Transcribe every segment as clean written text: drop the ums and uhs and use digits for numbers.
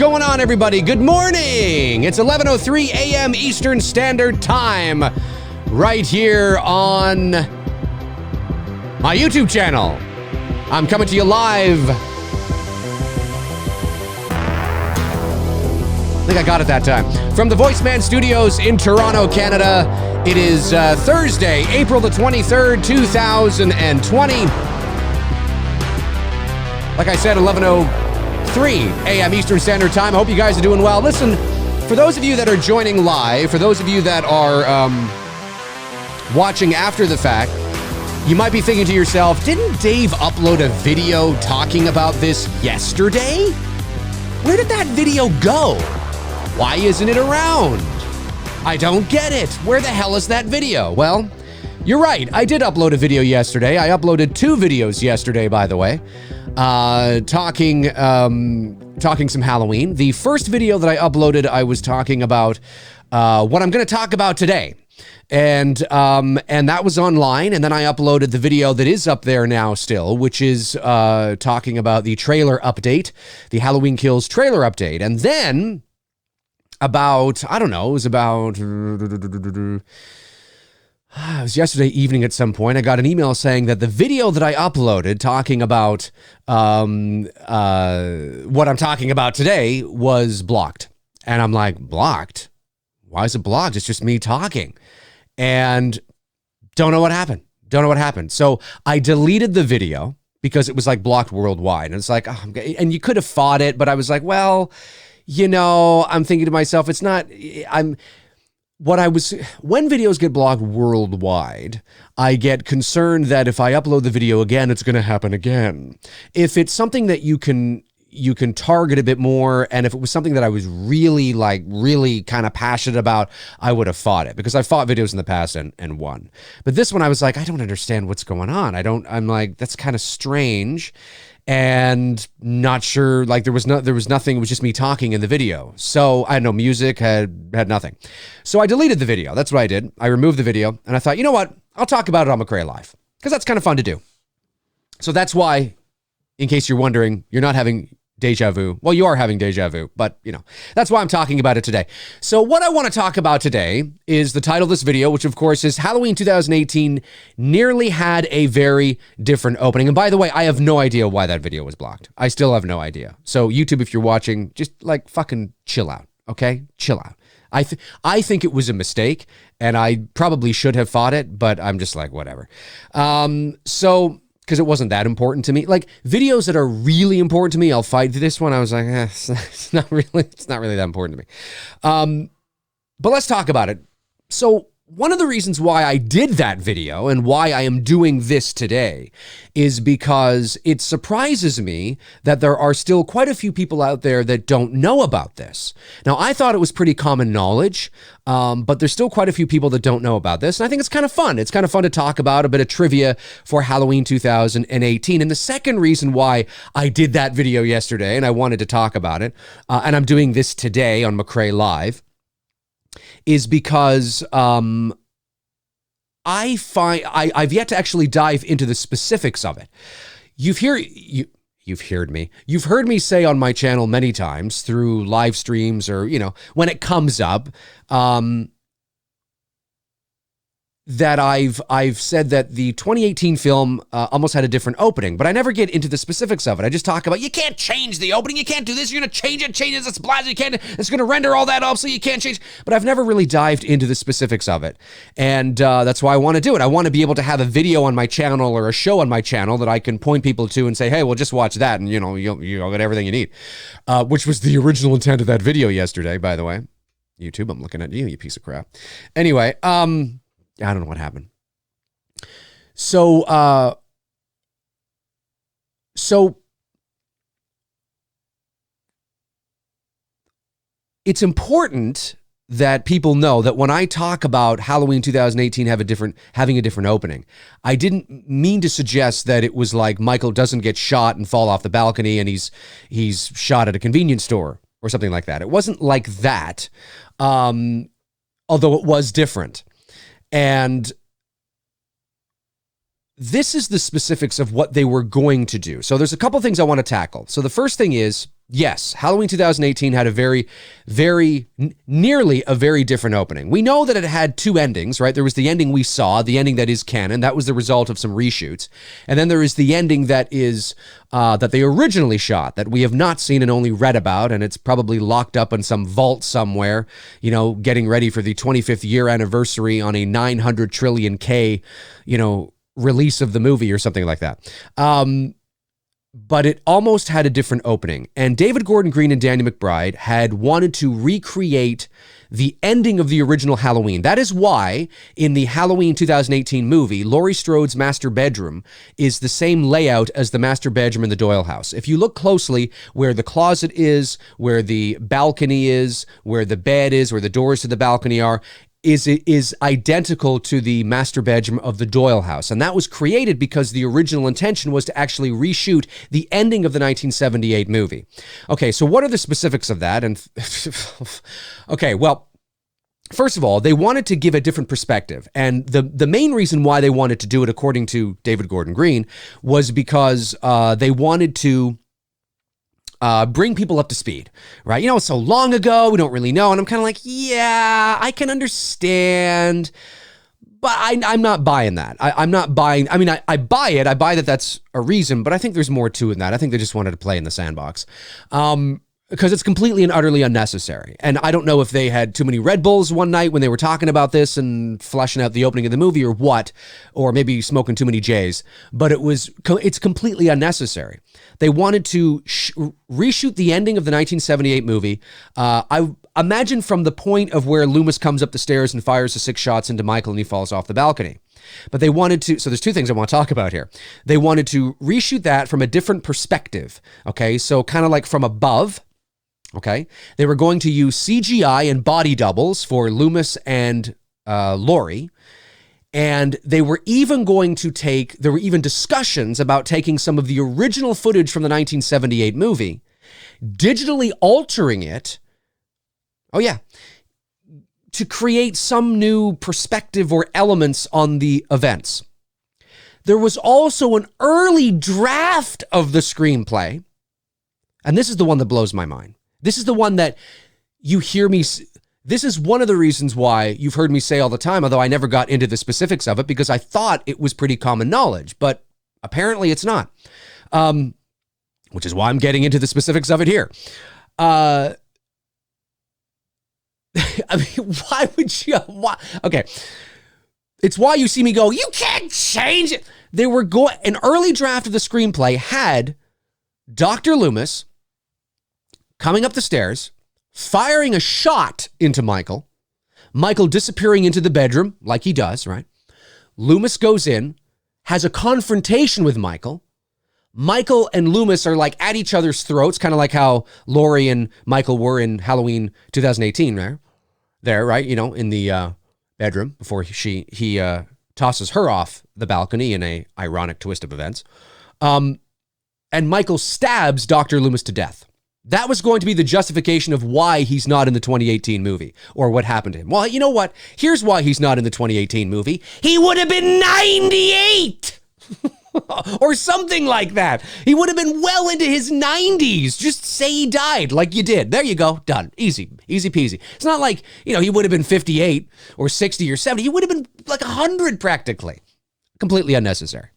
going on, everybody? Good morning. It's 11:03 a.m. Eastern Standard Time right here on my YouTube channel. I'm coming to you live. I think I got it that time. From the VoiceMann Studios in Toronto, Canada. It is Thursday, April the 23rd, 2020. Like I said, 11:03 a.m. Eastern Standard Time. I hope you guys are doing well. Listen, for those of you that are joining live, for those of you that are watching after the fact, you might be thinking to yourself, didn't Dave upload a video talking about this yesterday? Where did that video go? Why isn't it around? I don't get it. Where the hell is that video? Well, you're right. I did upload a video yesterday. I uploaded 2 videos yesterday, by the way, talking some Halloween. The first video that I uploaded, I was talking about what I'm going to talk about today. And that was online. And then I uploaded the video that is up there now still, which is talking about the trailer update, the Halloween Kills trailer update. And then about, I don't know, it was yesterday evening at some point, I got an email saying that the video that I uploaded talking about what I'm talking about today was blocked. And I'm like, blocked? Why is it blocked? It's just me talking. And don't know what happened. So I deleted the video because it was like blocked worldwide. And it's like, oh, and you could have fought it, but I was like, well, you know, I'm thinking to myself, when videos get blocked worldwide, I get concerned that if I upload the video again, it's going to happen again. If it's something that you can target a bit more, and if it was something that I was really kind of passionate about, I would have fought it, because I fought videos in the past and won. But this one, I was like, I don't understand what's going on. I'm like, that's kind of strange. And not sure, like there was nothing, it was just me talking in the video. So I had no music, had nothing. So I deleted the video. That's what I did. I removed the video and I thought, you know what? I'll talk about it on McRae Live, because that's kind of fun to do. So that's why, in case you're wondering, you're not having deja vu. Well, you are having deja vu, but you know, that's why I'm talking about it today. So what I want to talk about today is the title of this video, which of course is Halloween 2018 nearly had a very different opening. And by the way, I have no idea why that video was blocked. I still have no idea. So YouTube, if you're watching, just like fucking chill out. Okay. Chill out. I think it was a mistake and I probably should have fought it, but I'm just like, whatever. Because it wasn't that important to me. Like videos that are really important to me, I'll fight. This one, I was like, it's not really that important to me. But let's talk about it. So one of the reasons why I did that video and why I am doing this today is because it surprises me that there are still quite a few people out there that don't know about this. Now, I thought it was pretty common knowledge, but there's still quite a few people that don't know about this. And I think it's kind of fun. It's kind of fun to talk about a bit of trivia for Halloween 2018. And the second reason why I did that video yesterday and I wanted to talk about it, and I'm doing this today on McRae Live, is because I've yet to actually dive into the specifics of it. You've heard me say on my channel many times through live streams or, you know, when it comes up, that I've said that the 2018 film almost had a different opening, but I never get into the specifics of it. I just talk about, you can't change the opening, you can't do this, you're going to change it, it's blasted, it's going to render all that up, so you can't change. But I've never really dived into the specifics of it, and that's why I want to do it. I want to be able to have a video on my channel or a show on my channel that I can point people to and say, hey, well, just watch that, and you know, you'll get everything you need, which was the original intent of that video yesterday, by the way. YouTube, I'm looking at you, you piece of crap. Anyway, I don't know what happened. So it's important that people know that when I talk about Halloween 2018 having a different opening, I didn't mean to suggest that it was like Michael doesn't get shot and fall off the balcony and he's shot at a convenience store or something like that. It wasn't like that, although it was different. And this is the specifics of what they were going to do. So there's a couple things I want to tackle. So the first thing is, Yes, Halloween 2018 had a nearly a very different opening. We know that it had two endings, right? There was the ending we saw, the ending that is canon. That was the result of some reshoots. And then there is the ending that is, that they originally shot, that we have not seen and only read about, and it's probably locked up in some vault somewhere, you know, getting ready for the 25th year anniversary on a 900 trillion K, you know, release of the movie or something like that. But it almost had a different opening. And David Gordon Green and Danny McBride had wanted to recreate the ending of the original Halloween. That is why in the Halloween 2018 movie, Laurie Strode's master bedroom is the same layout as the master bedroom in the Doyle house. If you look closely, where the closet is, where the balcony is, where the bed is, where the doors to the balcony are, is identical to the master bedroom of the Doyle house. And that was created because the original intention was to actually reshoot the ending of the 1978 movie. Okay, so what are the specifics of that? And okay, well, first of all, they wanted to give a different perspective. And the main reason why they wanted to do it, according to David Gordon Green, was because they wanted to bring people up to speed, right? You know, it's so long ago, we don't really know. And I'm kind of like, yeah, I can understand, but I'm not buying that. I'm not buying, I mean, I buy it. I buy that that's a reason, but I think there's more to it than that. I think they just wanted to play in the sandbox. Because it's completely and utterly unnecessary. And I don't know if they had too many Red Bulls one night when they were talking about this and fleshing out the opening of the movie or what, or maybe smoking too many J's, but it's completely unnecessary. They wanted to reshoot the ending of the 1978 movie. I imagine from the point of where Loomis comes up the stairs and fires the 6 shots into Michael and he falls off the balcony. But they wanted to, so there's two things I want to talk about here. They wanted to reshoot that from a different perspective. Okay, so kind of like from above. Okay, they were going to use CGI and body doubles for Loomis and Laurie. And they were even going to there were even discussions about taking some of the original footage from the 1978 movie, digitally altering it. Oh yeah. To create some new perspective or elements on the events. There was also an early draft of the screenplay. And this is the one that blows my mind. This is the one that you hear me. This is one of the reasons why you've heard me say all the time, although I never got into the specifics of it because I thought it was pretty common knowledge, but apparently it's not. Which is why I'm getting into the specifics of it here. I mean, why would you? Why? Okay. It's why you see me go, you can't change it. They were an early draft of the screenplay had Dr. Loomis coming up the stairs, firing a shot into Michael, Michael disappearing into the bedroom like he does, right? Loomis goes in, has a confrontation with Michael. Michael and Loomis are like at each other's throats, kind of like how Laurie and Michael were in Halloween 2018 there, right? You know, in the bedroom before he tosses her off the balcony in a ironic twist of events. And Michael stabs Dr. Loomis to death. That was going to be the justification of why he's not in the 2018 movie or what happened to him. Well, you know what? Here's why he's not in the 2018 movie. He would have been 98 or something like that. He would have been well into his 90s. Just say he died like you did. There you go. Done. Easy. Easy peasy. It's not like, you know, he would have been 58 or 60 or 70. He would have been like 100 practically. Completely unnecessary.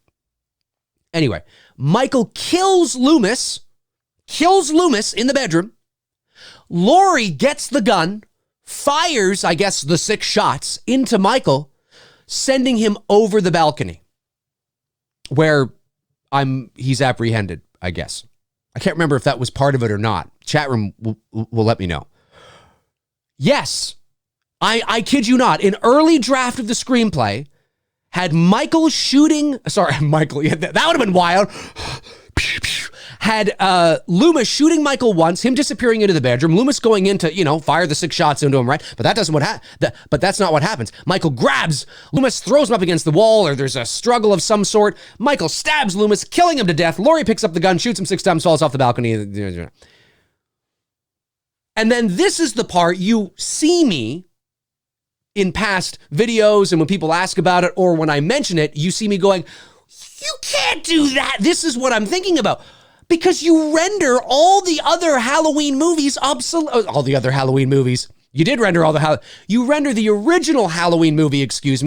Anyway, Michael kills Loomis in the bedroom. Laurie gets the gun, fires, I guess, the 6 shots into Michael, sending him over the balcony where he's apprehended, I guess. I can't remember if that was part of it or not. Chat room will let me know. Yes, I kid you not. An early draft of the screenplay had Michael shooting, Michael, yeah, that would have been wild. Had Loomis shooting Michael once, him disappearing into the bedroom, Loomis going in to, you know, fire the 6 shots into him, right? But that's not what happens. Michael grabs Loomis, throws him up against the wall, or there's a struggle of some sort. Michael stabs Loomis, killing him to death. Laurie picks up the gun, shoots him 6 times, falls off the balcony. And then this is the part you see me in past videos, and when people ask about it, or when I mention it, you see me going, you can't do that. This is what I'm thinking about. Because you render all the other Halloween movies obsolete. All the other Halloween movies. You did render all the you render the original Halloween movie,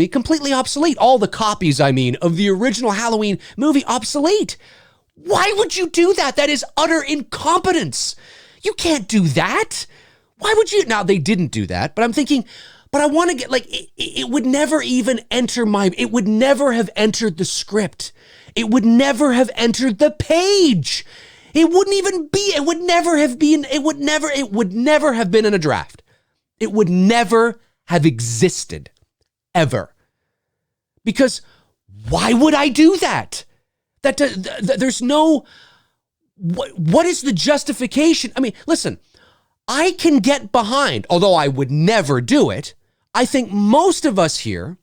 completely obsolete. All the copies, of the original Halloween movie obsolete. Why would you do that? That is utter incompetence. You can't do that. Why would you? Now, they didn't do that, but I'm thinking, but I want to get, like, it would never even enter it would never have entered the script. It would never have entered the page. It wouldn't even be, it would never have been in a draft. It would never have existed, ever. Because why would I do that? There's no, what is the justification? I mean, listen, I can get behind, although I would never do it. I think most of us here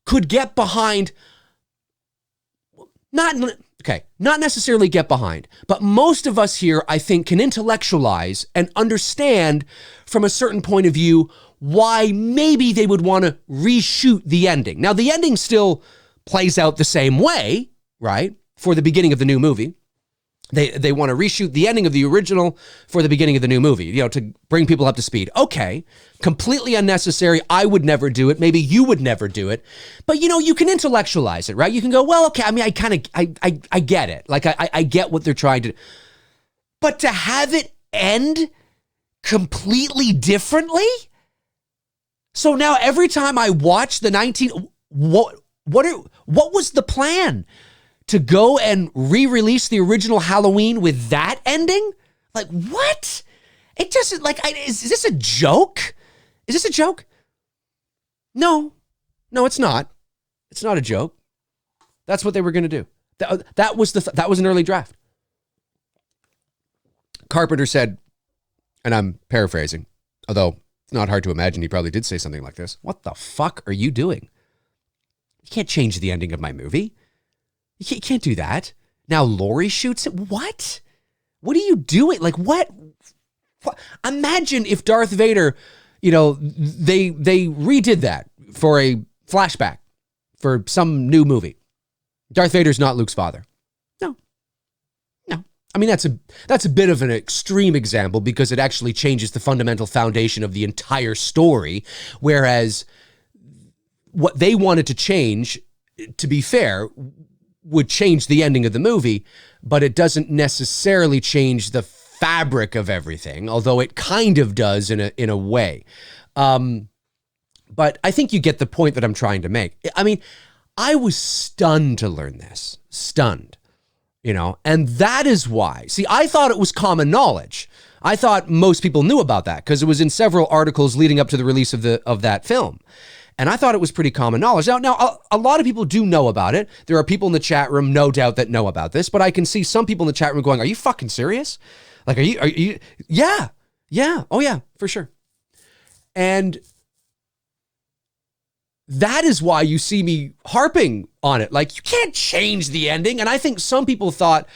could get behind, not necessarily get behind, but most of us here, I think, can intellectualize and understand from a certain point of view why maybe they would want to reshoot the ending. Now, the ending still plays out the same way, right? For the beginning of the new movie. They want to reshoot the ending of the original for the beginning of the new movie, to bring people up to speed. Okay, completely unnecessary. I would never do it. Maybe you would never do it. But, you can intellectualize it, right? You can go, well, okay, I mean, I get it. Like, I get what they're trying to do. But to have it end completely differently? So now every time I watch the what was the plan? To go and re-release the original Halloween with that ending? Like, what? It doesn't, is this a joke? Is this a joke? No, it's not. It's not a joke. That's what they were going to do. That was an early draft. Carpenter said, and I'm paraphrasing, although it's not hard to imagine he probably did say something like this. What the fuck are you doing? You can't change the ending of my movie. You can't do that. Now Laurie shoots it. What? What are you doing? Like, what? Imagine if Darth Vader, they redid that for a flashback for some new movie. Darth Vader's not Luke's father. No. I mean, that's a bit of an extreme example because it actually changes the fundamental foundation of the entire story. Whereas what they wanted to change, to be fair, would change the ending of the movie, but it doesn't necessarily change the fabric of everything, although it kind of does in a way. But I think you get the point that I'm trying to make. I mean, I was stunned to learn this. Stunned. And that is why. See, I thought it was common knowledge. I thought most people knew about that because it was in several articles leading up to the release of that film. And I thought it was pretty common knowledge. Now, a lot of people do know about it. There are people in the chat room, no doubt, that know about this. But I can see some people in the chat room going, "Are you fucking serious? Like, are you? Yeah, oh yeah, for sure." And that is why you see me harping on it. Like, you can't change the ending. And I think some people thought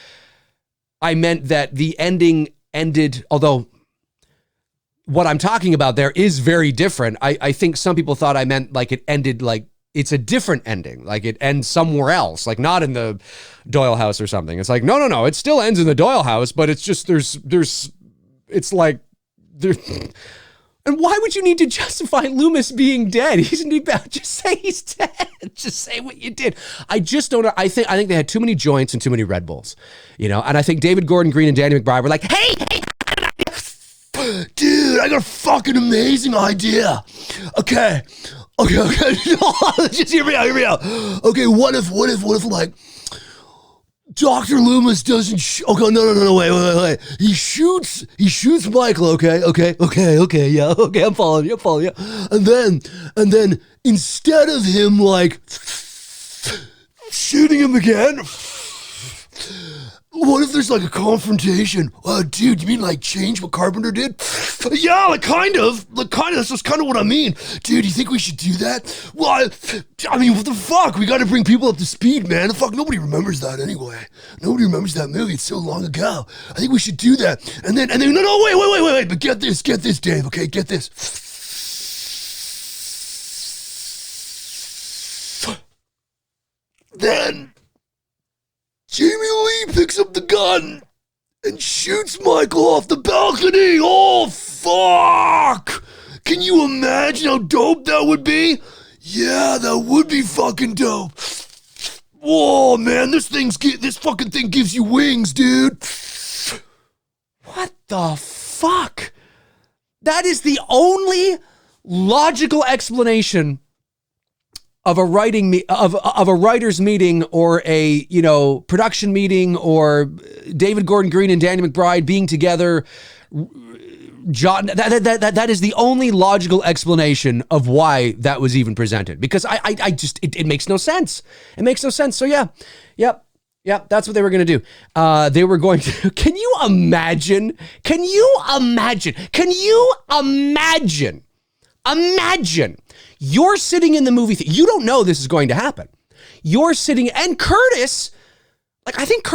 I meant that the ending ended, although what I'm talking about there is very different. I think some people thought I meant like it ended like it's a different ending, like it ends somewhere else, like not in the Doyle house or something. It's like, no, it still ends in the Doyle house, but it's just it's like there. And why would you need to justify Loomis being dead? Just say he's dead. Just say what you did. I just don't know. I think they had too many joints and too many Red Bulls, And I think David Gordon Green and Danny McBride were like, hey. Dude, I got a fucking amazing idea. Okay. Just hear me out. Okay, what if like Dr. Loomis doesn't okay, no, wait. He shoots Michael, okay, yeah, okay, I'm following you. And then instead of him like shooting him again, what if there's like a confrontation? Dude, you mean like change what Carpenter did? Yeah, like kind of. That's just kind of what I mean. Dude, you think we should do that? Well, I mean, what the fuck? We got to bring people up to speed, man. The fuck, nobody remembers that anyway. Nobody remembers that movie. It's so long ago. I think we should do that. And then, no, wait. But get this, Dave. Okay, get this. Then Jamie Lee picks up the gun and shoots Michael off the balcony. Oh, fuck. Can you imagine how dope that would be? Yeah, that would be fucking dope. Whoa, man, this fucking thing gives you wings, dude. What the fuck? That is the only logical explanation of a writer's meeting or a, production meeting or David Gordon Green and Danny McBride being together. John, that is the only logical explanation of why that was even presented, because it makes no sense. It makes no sense. So yeah, yep, that's what they were going to do. They were going to, can you imagine you're sitting in the movie theater. You don't know this is going to happen. You're sitting, and Curtis, I think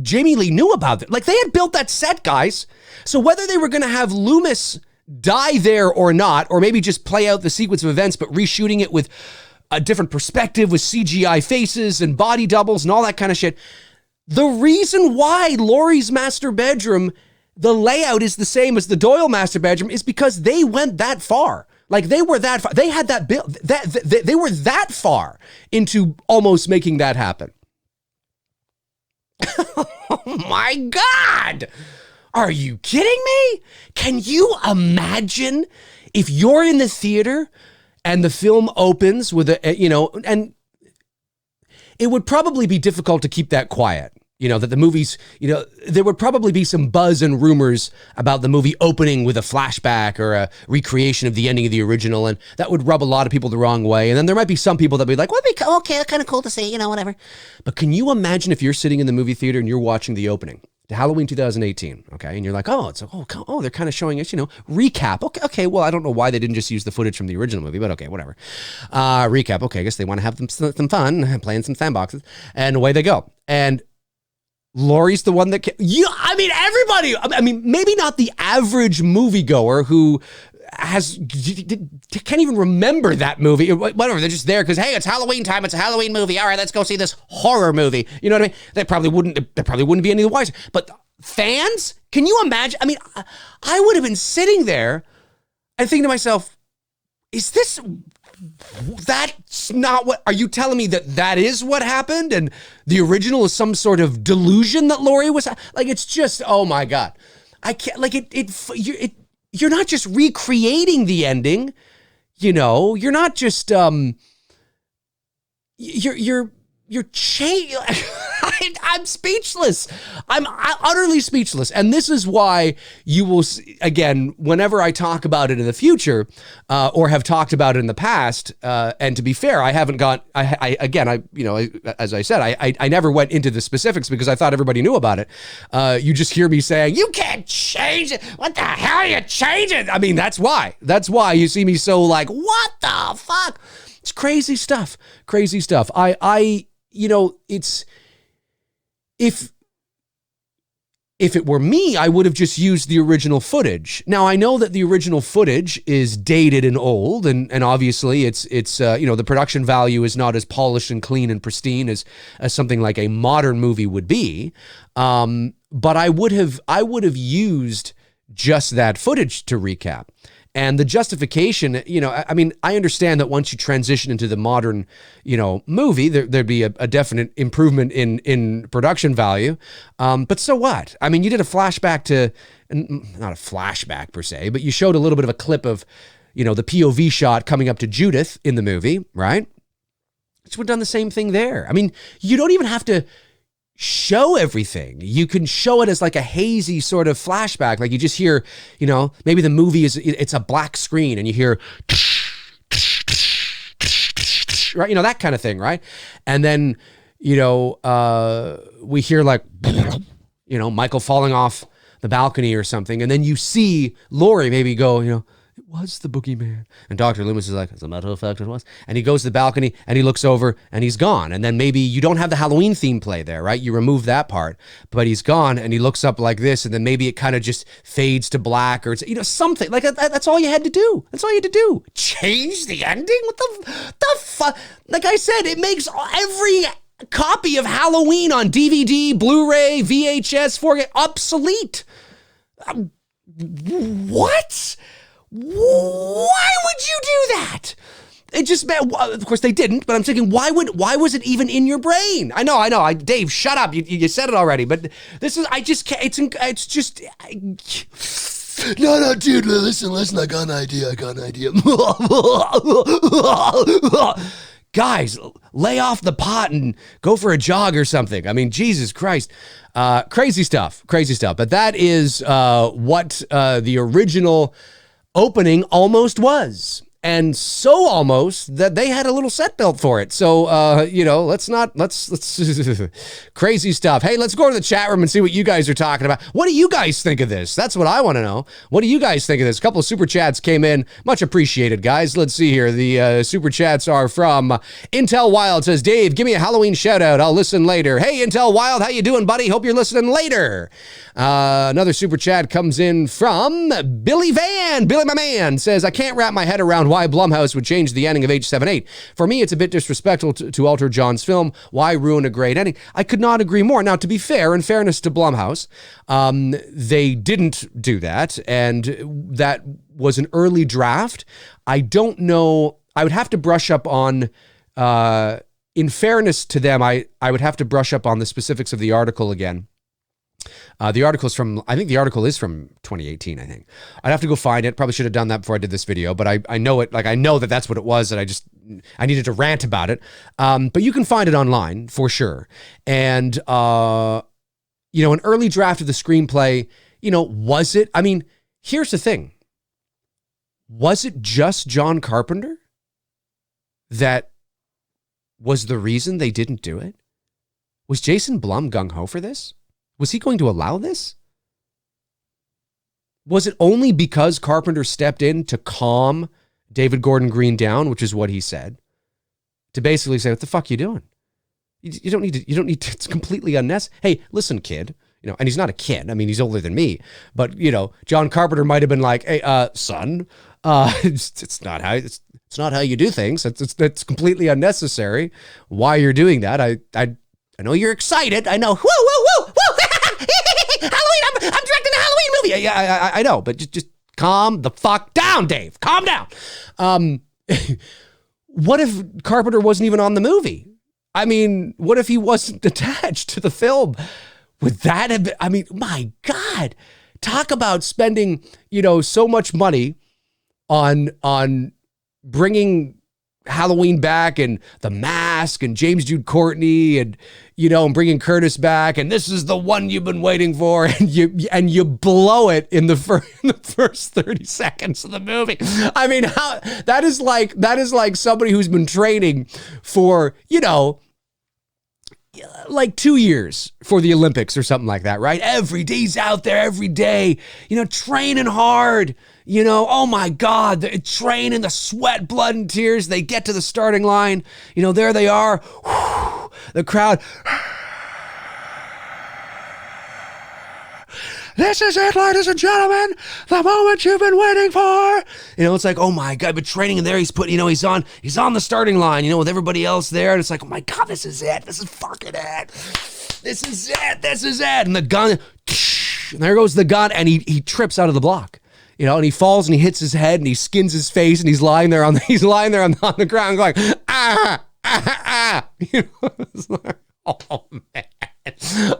Jamie Lee knew about it. They had built that set, guys. So whether they were going to have Loomis die there or not, or maybe just play out the sequence of events, but reshooting it with a different perspective with CGI faces and body doubles and all that kind of shit. The reason why Laurie's master bedroom, the layout is the same as the Doyle master bedroom, is because they went that far. They were that far. They had that built. They were that far into almost making that happen. Oh my God. Are you kidding me? Can you imagine if you're in the theater and the film opens with and it would probably be difficult to keep that quiet. That the movies, there would probably be some buzz and rumors about the movie opening with a flashback or a recreation of the ending of the original, and that would rub a lot of people the wrong way. And then there might be some people that would be like, well, okay, kind of cool to see, whatever. But can you imagine if you're sitting in the movie theater and you're watching the opening to Halloween 2018, okay, and you're like, they're kind of showing us, recap. Okay, well, I don't know why they didn't just use the footage from the original movie, but okay, whatever. Recap, okay, I guess they want to have some fun, playing some sandboxes, and away they go. And Laurie's the one that everybody, maybe not the average moviegoer who can't even remember that movie. Whatever, they're just there because, hey, it's Halloween time. It's a Halloween movie. All right, let's go see this horror movie. You know what I mean? They probably wouldn't be any the wiser. But fans, can you imagine? I would have been sitting there and thinking to myself, that's not what, are you telling me that is what happened? And the original is some sort of delusion that Laurie was, it's just, oh my God. I can't, you're not just recreating the ending, you're not just, you're changing. I'm speechless. I'm utterly speechless. And this is why you will, again, whenever I talk about it in the future, or have talked about it in the past, and to be fair, I haven't gone, as I said, I never went into the specifics because I thought everybody knew about it. You just hear me saying, you can't change it. What the hell are you changing? That's why you see me so what the fuck? It's crazy stuff. It's, if it were me, I would have just used the original footage. Now, I know that the original footage is dated and old, and obviously it's the production value is not as polished and clean and pristine as something like a modern movie would be. But I would have used just that footage to recap. And the justification, I understand that once you transition into the modern, movie, there'd be a definite improvement in production value. But so what? You did a flashback to, not a flashback per se, but you showed a little bit of a clip of, the POV shot coming up to Judith in the movie, right? It's would have done the same thing there. You don't even have to show everything. You can show it as a hazy sort of flashback. You just hear, maybe the movie it's a black screen and you hear, right? That kind of thing, right? And then, we hear Michael falling off the balcony or something. And then you see Laurie maybe go, it was the boogeyman. And Dr. Loomis is like, as a matter of fact, it was. And he goes to the balcony and he looks over and he's gone. And then maybe you don't have the Halloween theme play there, right? You remove that part, but he's gone and he looks up like this. And then maybe it kind of just fades to black or, something like that. That's all you had to do. That's all you had to do. Change the ending? What the fuck? Like I said, it makes copy of Halloween on DVD, Blu-ray, VHS, 4K, obsolete. What? Why would you do that? It just, of course they didn't, but I'm thinking, why was it even in your brain? I know, Dave, shut up. You said it already, but this is, I just can't, it's just. No, dude, listen, I got an idea. Guys, lay off the pot and go for a jog or something. I mean, Jesus Christ. Crazy stuff. But that is what the original opening almost was. And so almost that they had a little set built for it. So, let's crazy stuff. Hey, let's go to the chat room and see what you guys are talking about. What do you guys think of this? That's what I want to know. What do you guys think of this? A couple of super chats came in. Much appreciated, guys. Let's see here. The super chats are from Intel Wild. Says, Dave, give me a Halloween shout out. I'll listen later. Hey, Intel Wild, how you doing, buddy? Hope you're listening later. Another super chat comes in from Billy Van. Billy, my man, says, I can't wrap my head around why Blumhouse would change the ending of H7-8. For me, it's a bit disrespectful to alter John's film. Why ruin a great ending? I could not agree more. Now, to be fair, in fairness to Blumhouse, they didn't do that, and that was an early draft. I don't know. I would have to brush up on, in fairness to them, I would have to brush up on the specifics of the article again. The article is from 2018, I think. I'd have to go find it. Probably should have done that before I did this video, but I know it. Like, I know that that's what it was, and I needed to rant about it. But you can find it online for sure. And, an early draft of the screenplay, was it? I mean, here's the thing. Was it just John Carpenter that was the reason they didn't do it? Was Jason Blum gung-ho for this? Was he going to allow this? Was it only because Carpenter stepped in to calm David Gordon Green down, which is what he said, to basically say, what the fuck are you doing? You don't need to, it's completely unnecessary. Hey, listen, kid, and he's not a kid. I mean, he's older than me, but John Carpenter might have been like, hey, son, it's not how you do things. It's completely unnecessary. Why you're doing that. I know you're excited. I know. Woo. Halloween. I'm directing a Halloween movie. Yeah, I know, but just calm the fuck down, Dave. Calm down. What if Carpenter wasn't even on the movie? I mean, what if he wasn't attached to the film? Would that have been, I mean, my God, talk about spending, so much money on bringing Halloween back and The Mask and James Jude Courtney and bringing Curtis back, and this is the one you've been waiting for, and you blow it in the first 30 seconds of the movie. I mean, how that is like somebody who's been training for like 2 years for the Olympics or something like that, right? Every day's out there, every day, training hard. Oh my God, the training, the sweat, blood, and tears. They get to the starting line. There they are. Whew, the crowd. This is it, ladies and gentlemen. The moment you've been waiting for. It's like, oh my God, but training in there, he's put, he's on the starting line, with everybody else there. And it's like, oh my God, this is it. This is fucking it. This is it. And the gun, and there goes the gun, and he trips out of the block. And he falls and he hits his head and he skins his face and he's lying there on the ground going, ah. It's like, oh man.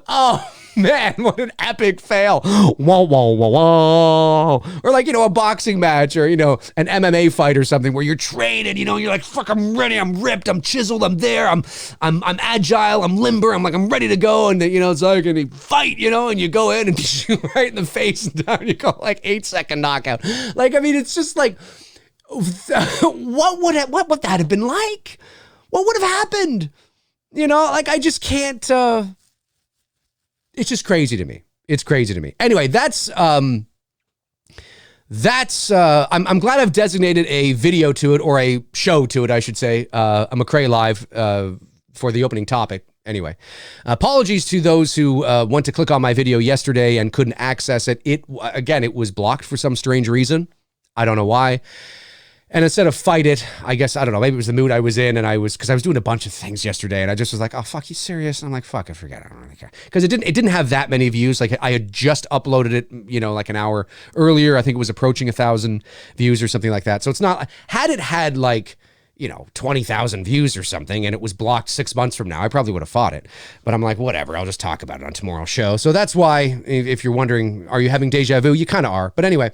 Oh man, what an epic fail. Whoa, whoa, whoa, whoa. Or like, a boxing match or, an MMA fight or something where you're training, you're like, fuck, I'm ready, I'm ripped, I'm chiseled, I'm there, I'm agile, I'm limber, I'm ready to go. And it's like, and you fight, and you go in and shoot right in the face and down, you go like 8-second knockout. Like, I mean, it's just like, what would that have been like? What would have happened? Like, I just can't, it's just crazy to me. It's crazy to me. Anyway, I'm glad I've designated a video to it, or a show to it, I should say, a McRae Live for the opening topic. Anyway, apologies to those who went to click on my video yesterday and couldn't access it. It was blocked for some strange reason. I don't know why. And instead of fight it, I guess, I don't know, maybe it was the mood I was in, and because I was doing a bunch of things yesterday, and I just was like, oh, fuck, you serious? And I'm like, fuck it, forget it, I don't really care. Because it didn't have that many views. Like, I had just uploaded it, like an hour earlier. I think it was approaching 1,000 views or something like that. So it's not, had it had like, 20,000 views or something, and it was blocked 6 months from now, I probably would have fought it. But I'm like, whatever, I'll just talk about it on tomorrow's show. So that's why, if you're wondering, are you having deja vu? You kind of are. But anyway,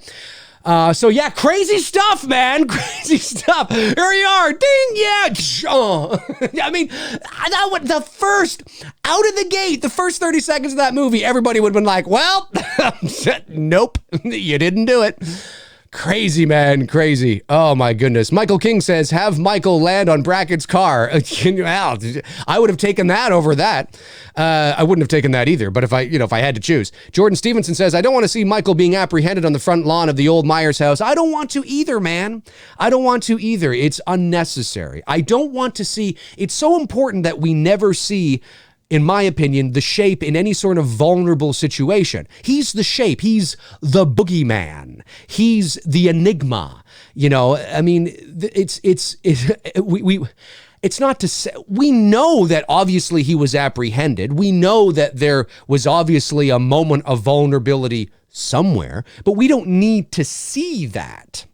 so yeah, crazy stuff, man. Crazy stuff. Here you are. Ding. Yeah. I mean, the first, out of the gate, the first 30 seconds of that movie, everybody would have been like, well, nope, you didn't do it. Crazy, man. Crazy. Oh, my goodness. Michael King says, have Michael land on Brackett's car. I would have taken that over that. I wouldn't have taken that either, but if I had to choose. Jordan Stevenson says, I don't want to see Michael being apprehended on the front lawn of the old Myers house. I don't want to either, man. I don't want to either. It's unnecessary. I don't want to see. It's so important that we never see, in my opinion, the Shape in any sort of vulnerable situation. He's the Shape. He's the boogeyman. He's the enigma. I mean, it's not to say, we know that obviously he was apprehended. We know that there was obviously a moment of vulnerability somewhere, but we don't need to see that.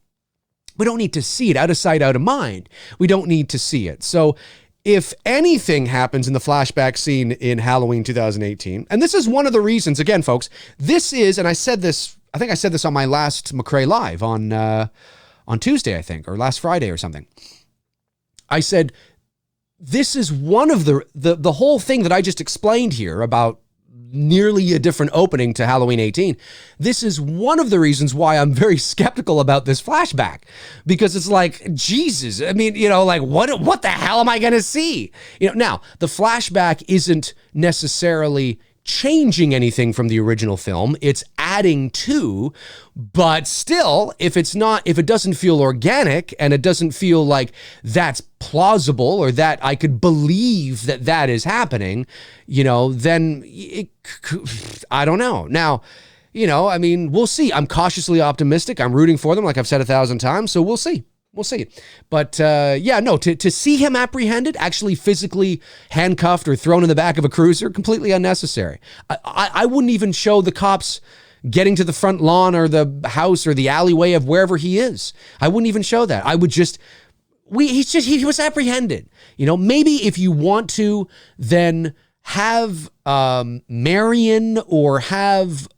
We don't need to see it. Out of sight, out of mind. We don't need to see it. So if anything happens in the flashback scene in Halloween 2018, and this is one of the reasons, again, folks, this is, and I think I said this on my last McRae Live on Tuesday, I think, or last Friday or something. I said, this is one of the whole thing that I just explained here about nearly a different opening to Halloween 18. This is one of the reasons why I'm very skeptical about this flashback, because it's like, Jesus, I mean, like what the hell am I going to see? Now the flashback isn't necessarily changing anything from the original film. It's adding to, but still, if it doesn't feel organic and it doesn't feel like that's plausible or that I could believe that is happening, then I don't know. Now, I mean, we'll see. I'm cautiously optimistic. I'm rooting for them, like I've said 1,000 times. So we'll see. We'll see. But to see him apprehended, actually physically handcuffed or thrown in the back of a cruiser, completely unnecessary. I wouldn't even show the cops getting to the front lawn or the house or the alleyway of wherever he is. I wouldn't even show that. I would just, he was apprehended. Maybe if you want to, then have Marion or have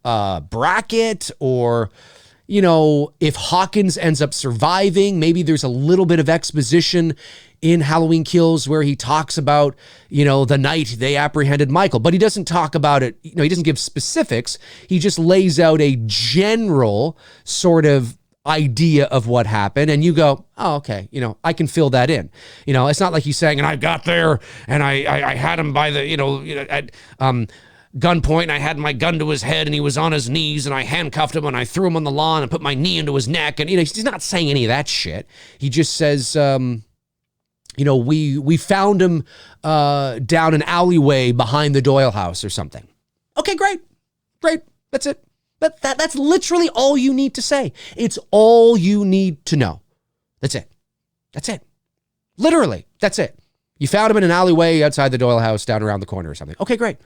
Brackett, or if Hawkins ends up surviving, maybe there's a little bit of exposition in Halloween Kills where he talks about, the night they apprehended Michael, but he doesn't talk about it. He doesn't give specifics. He just lays out a general sort of idea of what happened, and you go, oh, okay, I can fill that in. It's not like he's saying, and I got there and I had him by the, at gunpoint, and I had my gun to his head and he was on his knees and I handcuffed him and I threw him on the lawn and put my knee into his neck, and he's not saying any of that shit. He just says, we found him down an alleyway behind the Doyle house or something. Okay, great. That's it. That's literally all you need to say. It's all you need to know. That's it. Literally, that's it. You found him in an alleyway outside the Doyle house down around the corner or something. Okay, great.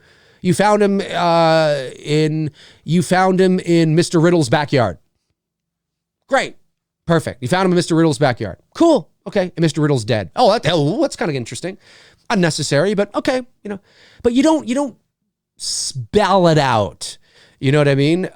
You found him in Mr. Riddle's backyard. Great. Perfect. You found him in Mr. Riddle's backyard. Cool. Okay. And Mr. Riddle's dead. Oh, that's kind of interesting. Unnecessary, but okay, But you don't spell it out. You know what I mean?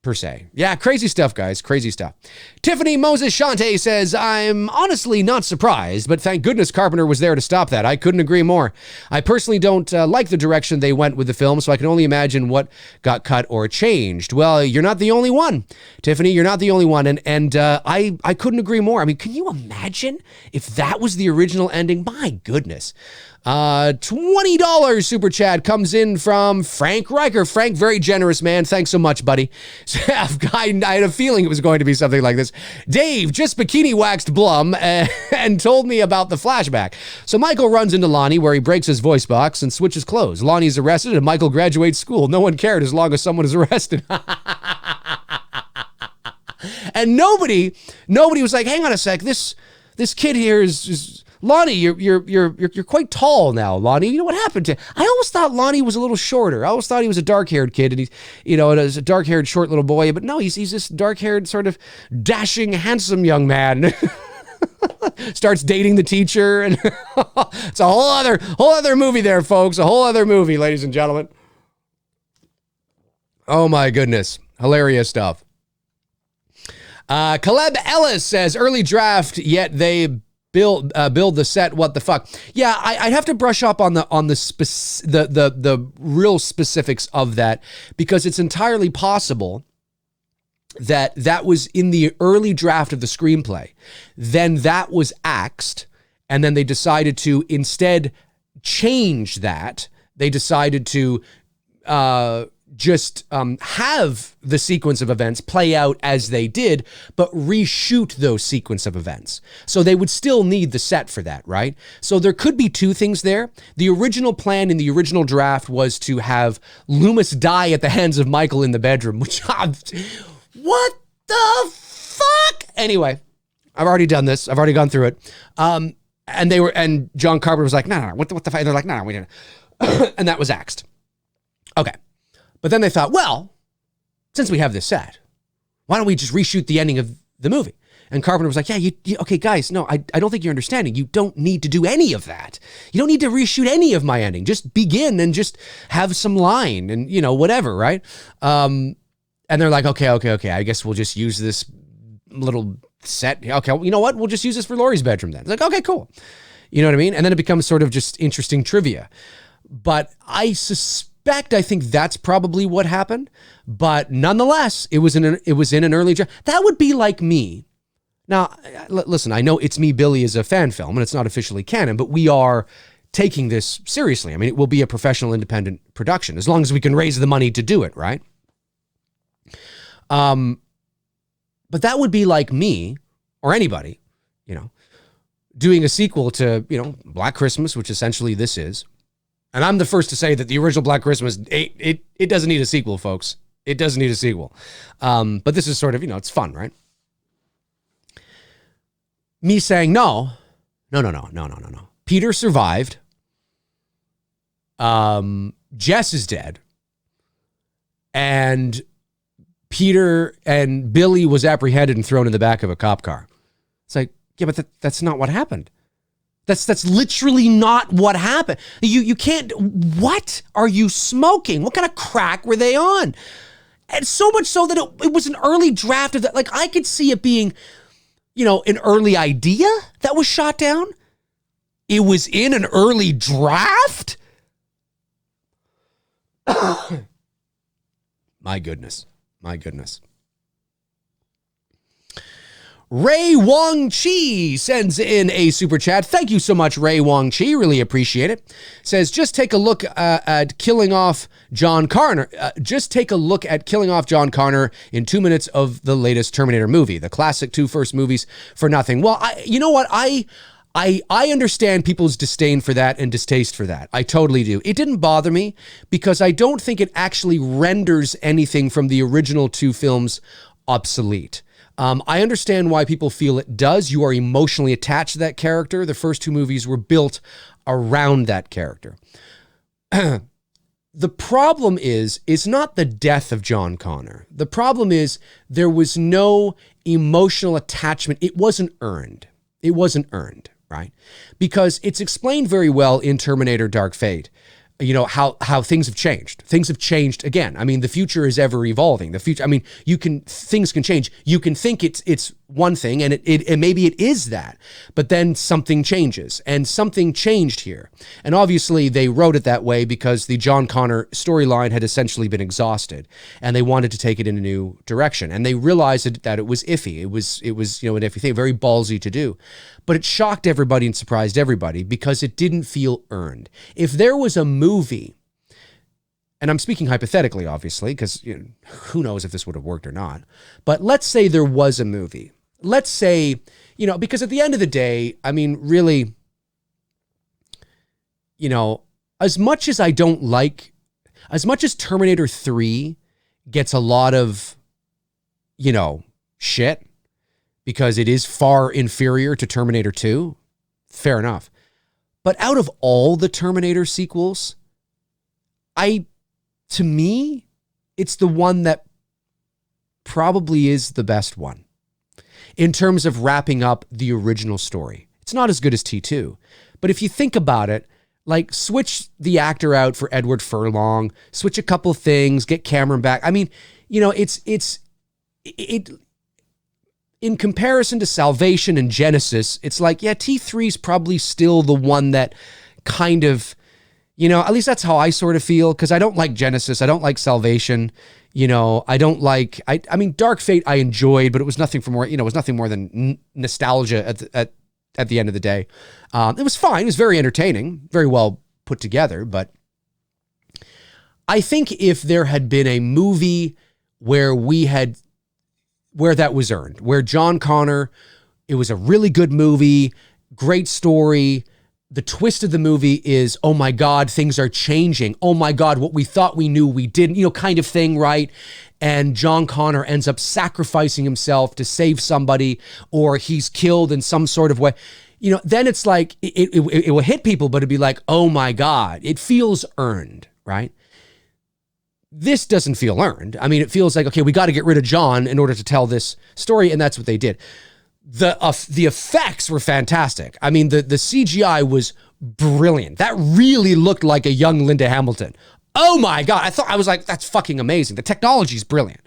Per se. Yeah, crazy stuff, guys. Crazy stuff. Tiffany Moses Shante says, I'm honestly not surprised, but thank goodness Carpenter was there to stop that. I couldn't agree more. I personally don't like the direction they went with the film, so I can only imagine what got cut or changed. Well, you're not the only one, Tiffany. You're not the only one. And I couldn't agree more. I mean, can you imagine if that was the original ending? My goodness. $20 super chat comes in from Frank Riker. Frank, very generous, man. Thanks so much, buddy. I had a feeling it was going to be something like this. Dave just bikini waxed Blum and told me about the flashback. So Michael runs into Lonnie where he breaks his voice box and switches clothes. Lonnie's arrested and Michael graduates school. No one cared as long as someone is arrested. And nobody was like, hang on a sec, this kid here is Lonnie, you're quite tall now, Lonnie. You know what happened to? I always thought Lonnie was a little shorter. I always thought he was a dark-haired kid, and he's, and was a dark-haired, short little boy. But no, he's this dark-haired, sort of dashing, handsome young man. Starts dating the teacher, and it's a whole other movie there, folks. A whole other movie, ladies and gentlemen. Oh my goodness, hilarious stuff. Caleb Ellis says early draft, yet they build the set. What the fuck? Yeah, I'd have to brush up on the real specifics of that, because it's entirely possible that was in the early draft of the screenplay. Then that was axed, and then they decided to instead change that. They decided to just have the sequence of events play out as they did, but reshoot those sequence of events. So they would still need the set for that, right? So there could be two things there. The original plan in the original draft was to have Loomis die at the hands of Michael in the bedroom, which what the fuck? Anyway, I've already done this. I've already gone through it. And John Carpenter was like, no, what the fuck? And they're like, no, we didn't. And that was axed. Okay. But then they thought, well, since we have this set, why don't we just reshoot the ending of the movie? And Carpenter was like, yeah, okay, guys, no, I don't think you're understanding. You don't need to do any of that. You don't need to reshoot any of my ending. Just begin and just have some line and, whatever, right? And they're like, okay. I guess we'll just use this little set. Okay, well, you know what? We'll just use this for Laurie's bedroom then. It's like, okay, cool. You know what I mean? And then it becomes sort of just interesting trivia. But I think that's probably what happened. But nonetheless, it was in an early draft. That would be like me. Now, listen, I know It's Me, Billy is a fan film, and it's not officially canon, but we are taking this seriously. I mean, it will be a professional independent production, as long as we can raise the money to do it, right? But that would be like me or anybody, doing a sequel to, Black Christmas, which essentially this is. And I'm the first to say that the original Black Christmas, it doesn't need a sequel, folks. It doesn't need a sequel. But this is sort of, it's fun, right? Me saying, no. Peter survived. Jess is dead. And Peter and Billy was apprehended and thrown in the back of a cop car. It's like, yeah, but that's not what happened. That's literally not what happened. You can't, what are you smoking? What kind of crack were they on? And so much so that it was an early draft of that. Like, I could see it being, an early idea that was shot down. It was in an early draft. My goodness. Ray Wong Chi sends in a super chat. Thank you so much, Ray Wong Chi. Really appreciate it. Says, just take a look at killing off John Connor. Just take a look at killing off John Connor in 2 minutes of the latest Terminator movie, the classic two first movies for nothing. Well, you know what? I understand people's disdain for that and distaste for that. I totally do. It didn't bother me because I don't think it actually renders anything from the original two films obsolete. I understand why people feel it does. You are emotionally attached to that character. The first two movies were built around that character. The problem is not the death of John Connor. The problem is there was no emotional attachment. It wasn't earned. Right? Because it's explained very well in Terminator Dark Fate, how things have changed. Things have changed again. I mean, the future is ever evolving. The future, I mean, things can change. You can think it's one thing and it maybe it is that, but then something changes, and something changed here. And obviously they wrote it that way because the John Connor storyline had essentially been exhausted and they wanted to take it in a new direction. And they realized that it was iffy. It was, an iffy thing, very ballsy to do, but it shocked everybody and surprised everybody because it didn't feel earned. If there was a movie, and I'm speaking hypothetically, obviously, because who knows if this would have worked or not, but let's say there was a movie. Let's say, because at the end of the day, I mean, really, as much as Terminator 3 gets a lot of, shit, because it is far inferior to Terminator 2. Fair enough. But out of all the Terminator sequels, to me, it's the one that probably is the best one in terms of wrapping up the original story. It's not as good as T2, but if you think about it, like switch the actor out for Edward Furlong, switch a couple things, get Cameron back. I mean, you know, it in comparison to Salvation and Genesis, it's like, yeah, T3 is probably still the one that kind of, you know, at least that's how I sort of feel, because I don't like Genesis. I don't like Salvation. You know, I don't like, I mean, Dark Fate I enjoyed, but it was nothing more than nostalgia at the end of the day. It was fine. It was very entertaining, very well put together. But I think if there had been a movie where that was earned, where John Connor, it was a really good movie, great story. The twist of the movie is, oh my God, things are changing. Oh my God, what we thought we knew, we didn't, you know, kind of thing, right? And John Connor ends up sacrificing himself to save somebody, or he's killed in some sort of way. You know, then it's like, it will hit people, but it'd be like, oh my God, it feels earned, right? This doesn't feel earned. I mean, it feels like, okay, we got to get rid of John in order to tell this story, and that's what they did. The effects were fantastic. I mean, the CGI was brilliant. That really looked like a young Linda Hamilton. Oh my God. I was like, that's fucking amazing. The technology's brilliant.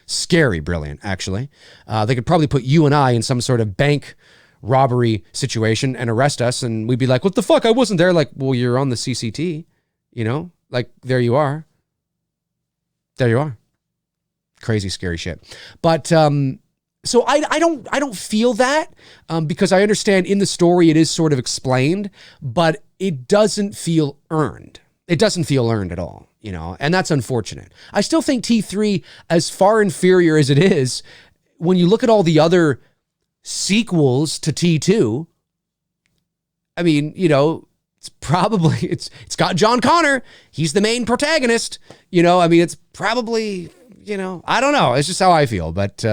Scary brilliant, actually. They could probably put you and I in some sort of bank robbery situation and arrest us, and we'd be like, what the fuck? I wasn't there. Like, well, you're on the CCT, you know? Like, there you are. There you are. Crazy, scary shit. But, so I don't feel that, because I understand in the story it is sort of explained, but it doesn't feel earned. It doesn't feel earned at all, you know, and that's unfortunate. I still think T3, as far inferior as it is, when you look at all the other sequels to T2, I mean, you know, it's probably, it's got John Connor. He's the main protagonist, you know, I mean, it's probably, you know, I don't know. It's just how I feel, but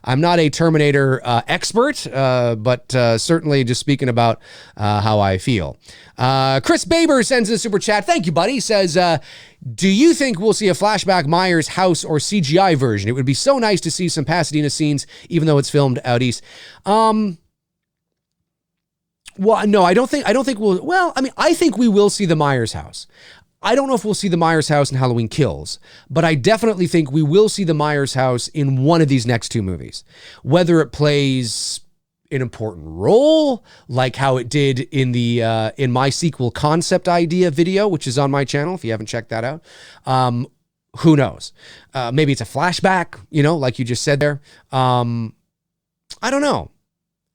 I'm not a Terminator expert, but certainly just speaking about how I feel. Chris Baber sends a super chat. Thank you, buddy. He says, do you think we'll see a flashback Myers house or CGI version? It would be so nice to see some Pasadena scenes, even though it's filmed out east. Well, no, I don't think we'll, well, I mean, I think we will see the Myers house. I don't know if we'll see the Myers house in Halloween Kills, but I definitely think we will see the Myers house in one of these next two movies. Whether it plays an important role, like how it did in the in my sequel concept idea video, which is on my channel, if you haven't checked that out. Who knows? Maybe it's a flashback, you know, like you just said there. I don't know.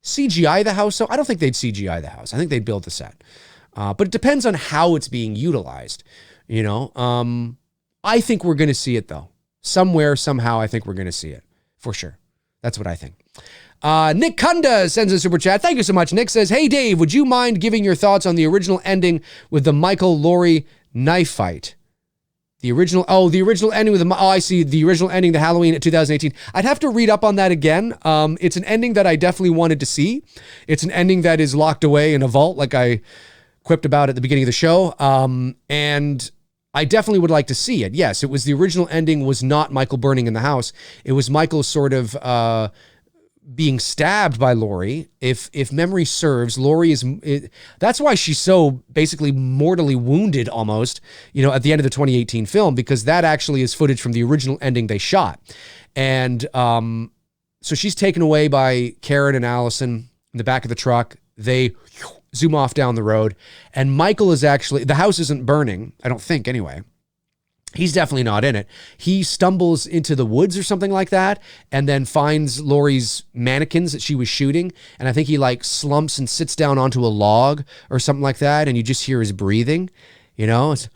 CGI the house, so I don't think they'd CGI the house. I think they'd build the set. But it depends on how it's being utilized, you know. I think we're going to see it, though. Somewhere, somehow, I think we're going to see it. For sure. That's what I think. Nick Kunda sends a super chat. Thank you so much. Nick says, hey, Dave, would you mind giving your thoughts on the original ending with the Michael Laurie knife fight? The original ending with I see. The original ending, the Halloween at 2018. I'd have to read up on that again. It's an ending that I definitely wanted to see. It's an ending that is locked away in a vault, like I quipped about at the beginning of the show. And I definitely would like to see it. Yes, it was the original ending was not Michael burning in the house. It was Michael sort of being stabbed by Laurie. If memory serves, Laurie that's why she's so basically mortally wounded almost, you know, at the end of the 2018 film, because that actually is footage from the original ending they shot. And so she's taken away by Karen and Allison in the back of the truck. They zoom off down the road, and Michael is actually, the house isn't burning, I don't think anyway. He's definitely not in it. He stumbles into the woods or something like that, and then finds Laurie's mannequins that she was shooting, and I think he like slumps and sits down onto a log or something like that, and you just hear his breathing, you know, it's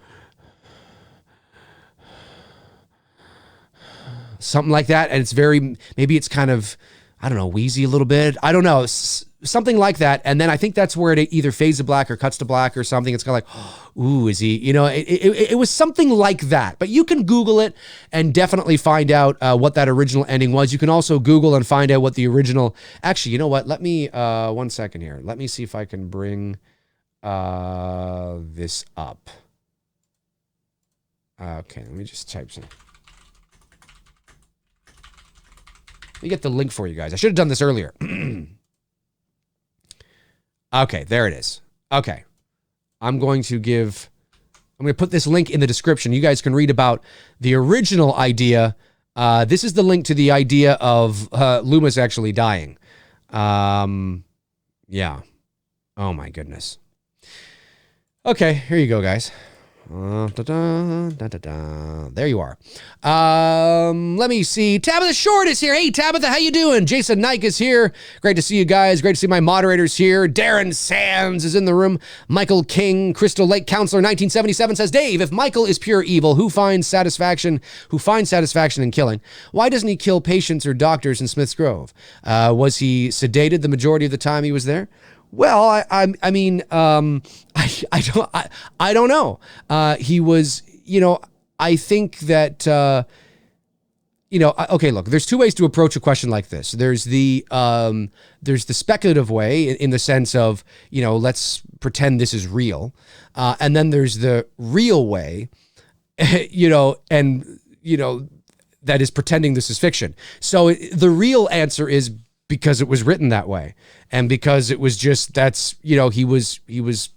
something like that, and it's very, maybe it's kind of, I don't know, wheezy a little bit. I don't know. something like that. And then I think that's where it either fades to black or cuts to black or something. It's kind of like, ooh, is he, it was something like that. But you can Google it and definitely find out what that original ending was. You can also Google and find out what the original, actually, you know what? Let me, 1 second here. Let me see if I can bring this up. Okay, let me just type some. Let me get the link for you guys. I should have done this earlier. Okay, there it is. Okay. I'm going to put this link in the description. You guys can read about the original idea. This is the link to the idea of Loomis actually dying. Yeah. Oh my goodness. Okay, here you go, guys. There you are. Let me see. Tabitha Short is here. Hey, Tabitha, how you doing? Jason Nike is here. Great to see you guys. Great to see my moderators here. Darren Sands is in the room. Michael King, Crystal Lake Counselor 1977 says, Dave, if Michael is pure evil, who finds satisfaction in killing? Why doesn't he kill patients or doctors in Smith's Grove? Was he sedated the majority of the time he was there? Well, I don't know. He was, I think that, okay, look, there's two ways to approach a question like this. There's the speculative way in the sense of, let's pretend this is real. And then there's the real way, that is pretending this is fiction. So the real answer is because it was written that way. And because it was just, that's, he was, the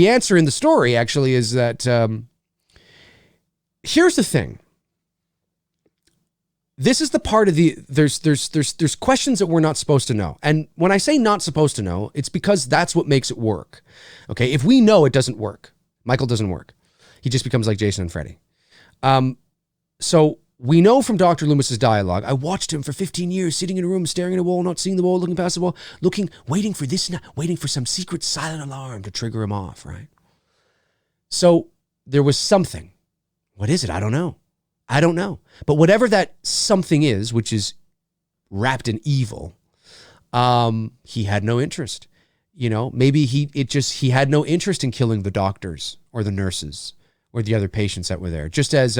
answer in the story actually is that, here's the thing. This is the part of there's questions that we're not supposed to know. And when I say not supposed to know, it's because that's what makes it work. Okay. If we know it doesn't work, Michael doesn't work. He just becomes like Jason and Freddy. So we know from Dr. Loomis's dialogue, I watched him for 15 years, sitting in a room, staring at a wall, not seeing the wall, looking past the wall, waiting for some secret silent alarm to trigger him off, right? So there was something. What is it? I don't know. But whatever that something is, which is wrapped in evil, he had no interest. Maybe he had no interest in killing the doctors or the nurses or the other patients that were there. Just as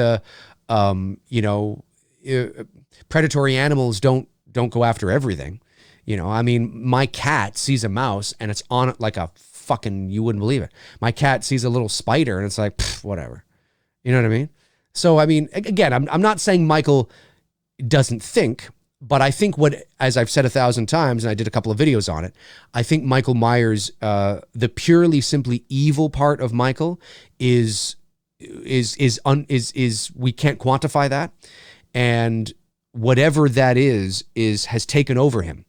predatory animals don't go after everything. My cat sees a mouse and it's on it like a fucking, you wouldn't believe it. My cat sees a little spider and it's like, whatever. You know what I mean? So, again, I'm not saying Michael doesn't think, but I think as I've said 1,000 times, and I did a couple of videos on it, I think Michael Myers, the purely simply evil part of Michael is we can't quantify that, and whatever that is has taken over him,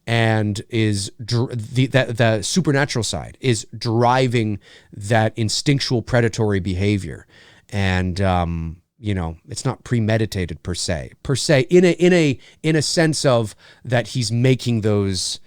and is the supernatural side is driving that instinctual predatory behavior, and it's not premeditated per se in a sense of that he's making those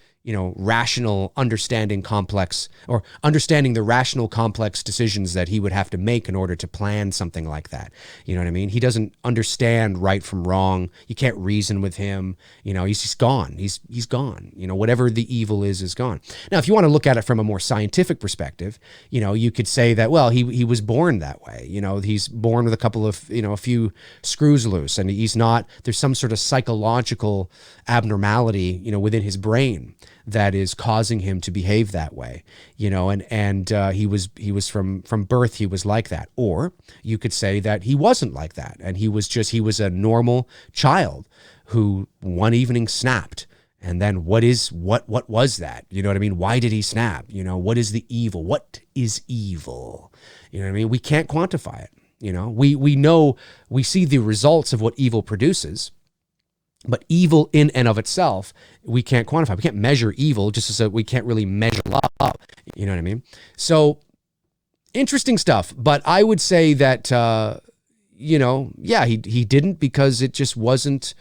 rational understanding the rational complex decisions that he would have to make in order to plan something like that. You know what I mean? He doesn't understand right from wrong. You can't reason with him. He's gone. He's gone. Whatever the evil is gone. Now, if you want to look at it from a more scientific perspective, you could say that, well, he was born that way. He's born with a couple of, a few screws loose, and there's some sort of psychological abnormality, within his brain that is causing him to behave that way, and he was from birth, he was like that. Or you could say that he wasn't like that, and he was a normal child who one evening snapped. And then what was that? You know what I mean? Why did he snap? What is the evil? What is evil? You know what I mean? We can't quantify it. We know, we see the results of what evil produces. But evil in and of itself, we can't quantify. We can't measure evil, just as we can't really measure love. You know what I mean? So, interesting stuff. But I would say that, he didn't, because it just wasn't,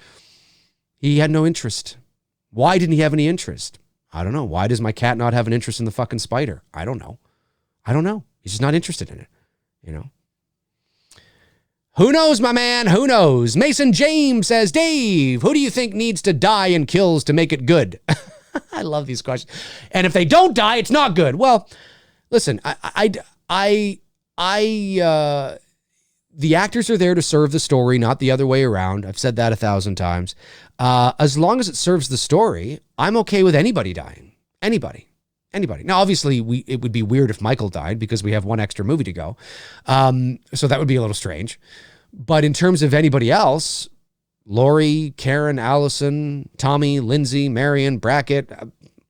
he had no interest. Why didn't he have any interest? I don't know. Why does my cat not have an interest in the fucking spider? I don't know. He's just not interested in it, Who knows, my man? Who knows? Mason James says, Dave, who do you think needs to die and kills to make it good? I love these questions. And if they don't die, it's not good. Well, listen, the actors are there to serve the story, not the other way around. I've said that 1,000 times. As long as it serves the story, I'm okay with anybody dying. Anybody. Now, obviously, it would be weird if Michael died because we have one extra movie to go. So that would be a little strange. But in terms of anybody else, Lori, Karen, Allison, Tommy, Lindsay, Marion, Brackett,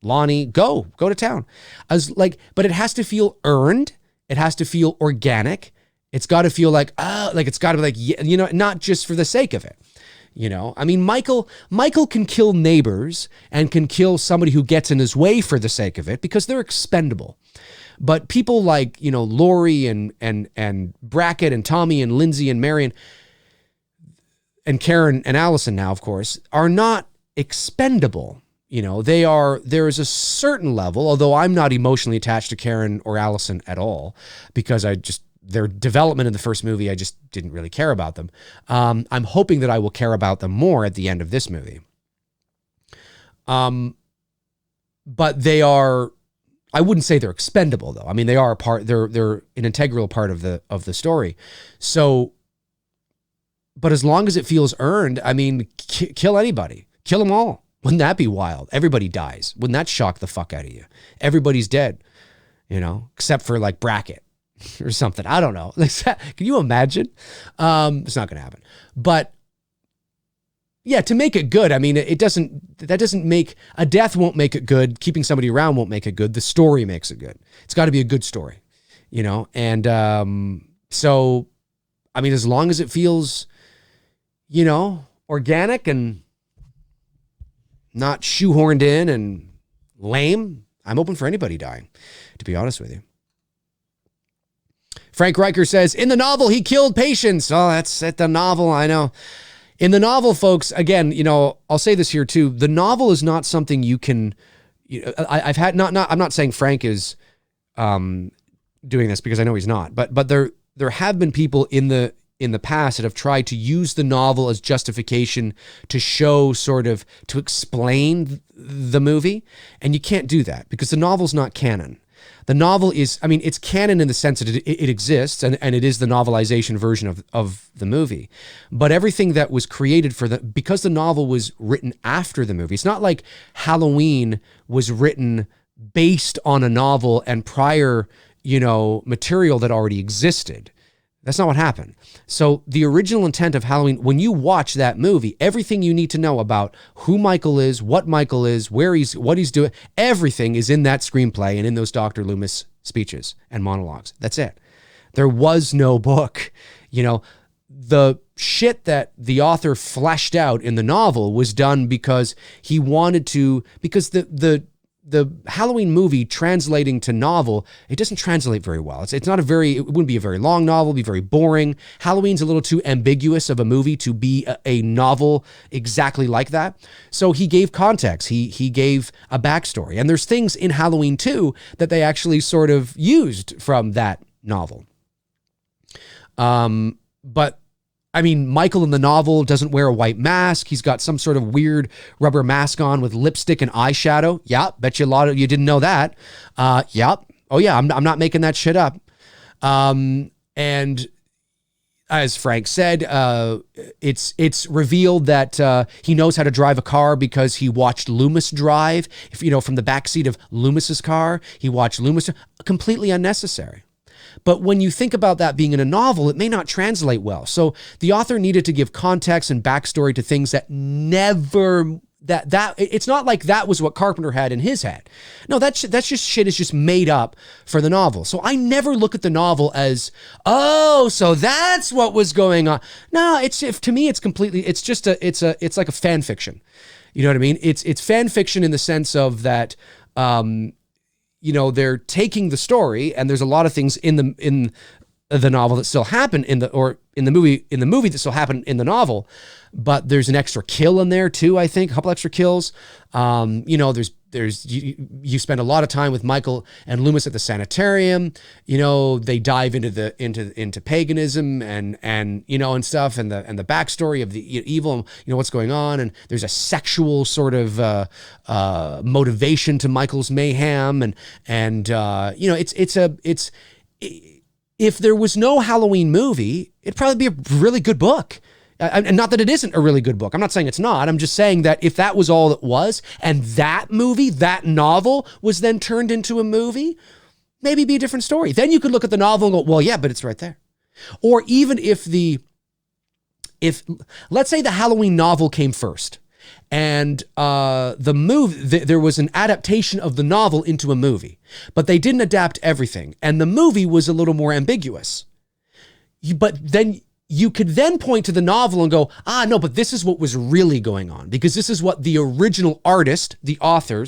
Lonnie, go to town. But it has to feel earned. It has to feel organic. It's got to feel it's got to be not just for the sake of it. I mean, Michael can kill neighbors and can kill somebody who gets in his way for the sake of it because they're expendable. But people like, Lori and Brackett and Tommy and Lindsay and Marion and Karen and Allison now, of course, are not expendable. There is a certain level, although I'm not emotionally attached to Karen or Allison at all because their development in the first movie, I just didn't really care about them. I'm hoping that I will care about them more at the end of this movie. But they are, I wouldn't say they're expendable though. I mean, they are they're an integral part of the story. So, but as long as it feels earned, I mean, kill anybody, kill them all. Wouldn't that be wild? Everybody dies. Wouldn't that shock the fuck out of you? Everybody's dead, except for like Brackett or something. I don't know. Can you imagine? It's not going to happen. But yeah, to make it good, I mean, a death won't make it good. Keeping somebody around won't make it good. The story makes it good. It's got to be a good story, And so, I mean, as long as it feels, organic and not shoehorned in and lame, I'm open for anybody dying, to be honest with you. Frank Riker says, in the novel, he killed patients. Oh, that's at the novel. I know. In the novel, folks, again, I'll say this here too. The novel is not something you can, I'm not saying Frank is doing this because I know he's not, but there have been people in the past that have tried to use the novel as justification to show to explain the movie. And you can't do that because the novel's not canon. The novel is, it's canon in the sense that it exists and it is the novelization version of the movie. But everything that was created because the novel was written after the movie, it's not like Halloween was written based on a novel and prior, material that already existed. That's not what happened. So the original intent of Halloween, when you watch that movie, everything you need to know about who Michael is, what he's doing, everything is in that screenplay and in those Dr. Loomis speeches and monologues. That's it. There was no book. The shit that the author fleshed out in the novel was done because he wanted to, because the Halloween movie translating to novel, it doesn't translate very well. It wouldn't be a very long novel, it'd be very boring. Halloween's a little too ambiguous of a movie to be a novel exactly like that. So he gave context. He gave a backstory. And there's things in Halloween 2 that they actually sort of used from that novel. But Michael in the novel doesn't wear a white mask. He's got some sort of weird rubber mask on with lipstick and eyeshadow. Yeah, bet you a lot of you didn't know that. Yep. Oh yeah, I'm not making that shit up. And as Frank said, it's revealed that he knows how to drive a car because he watched Loomis drive. From the backseat of Loomis's car, he watched Loomis. Completely unnecessary. But when you think about that being in a novel, it may not translate well. So the author needed to give context and backstory to things that it's not like that was what Carpenter had in his head. No, that's just shit is just made up for the novel. So I never look at the novel as, oh, so that's what was going on. No, to me, it's completely, it's like a fan fiction. You know what I mean? It's fan fiction in the sense of that, they're taking the story, and there's a lot of things in the novel that still happen in the movie that still happen in the novel, but there's an extra kill in there too. I think a couple extra kills. There's you spend a lot of time with Michael and Loomis at the sanitarium. They dive into paganism and stuff and the backstory of the evil, what's going on, and there's a sexual sort of motivation to Michael's mayhem, and if there was no Halloween movie, it'd probably be a really good book. And not that it isn't a really good book. I'm not saying it's not. I'm just saying that if that was all it was, and that movie, that novel, was then turned into a movie, maybe it'd be a different story. Then you could look at the novel and go, well, yeah, but it's right there. Or even if let's say the Halloween novel came first, and the movie, there was an adaptation of the novel into a movie, but they didn't adapt everything, and the movie was a little more ambiguous. But then you could then point to the novel and go, no, but this is what was really going on, because this is what the original artist, the author,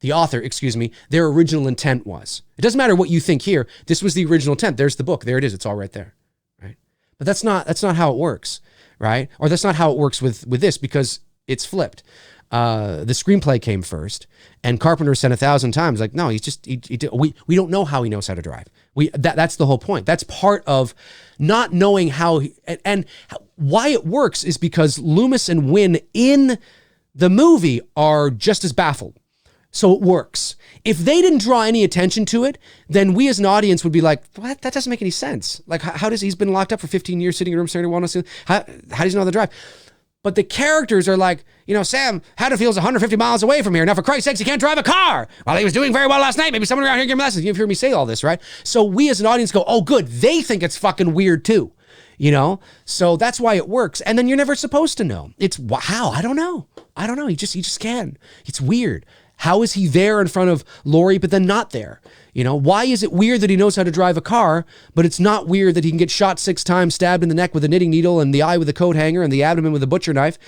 their original intent was. It doesn't matter what you think here. This was the original intent. There's the book. There it is. It's all right there, right? But that's not how it works, right? Or that's not how it works with this, because it's flipped. The screenplay came first, and Carpenter said 1,000 times, like, no, we don't know how he knows how to drive. That's the whole point. That's part of not knowing how, and why it works is because Loomis and Wynn in the movie are just as baffled. So it works. If they didn't draw any attention to it, then we as an audience would be like, what? That doesn't make any sense. Like, how does he's been locked up for 15 years sitting in a room staring at one? How does he know how to drive? But the characters are like, Sam Haddonfield's 150 miles away from here. Now, for Christ's sakes, he can't drive a car. Well, he was doing very well last night. Maybe someone around here gave him lessons. You've heard me say all this, right? So we as an audience go, oh, good. They think it's fucking weird too, So that's why it works. And then you're never supposed to know. It's how? I don't know. He just can. It's weird. How is he there in front of Laurie, but then not there? Why is it weird that he knows how to drive a car, but it's not weird that he can get shot 6 times, stabbed in the neck with a knitting needle, and the eye with a coat hanger, and the abdomen with a butcher knife,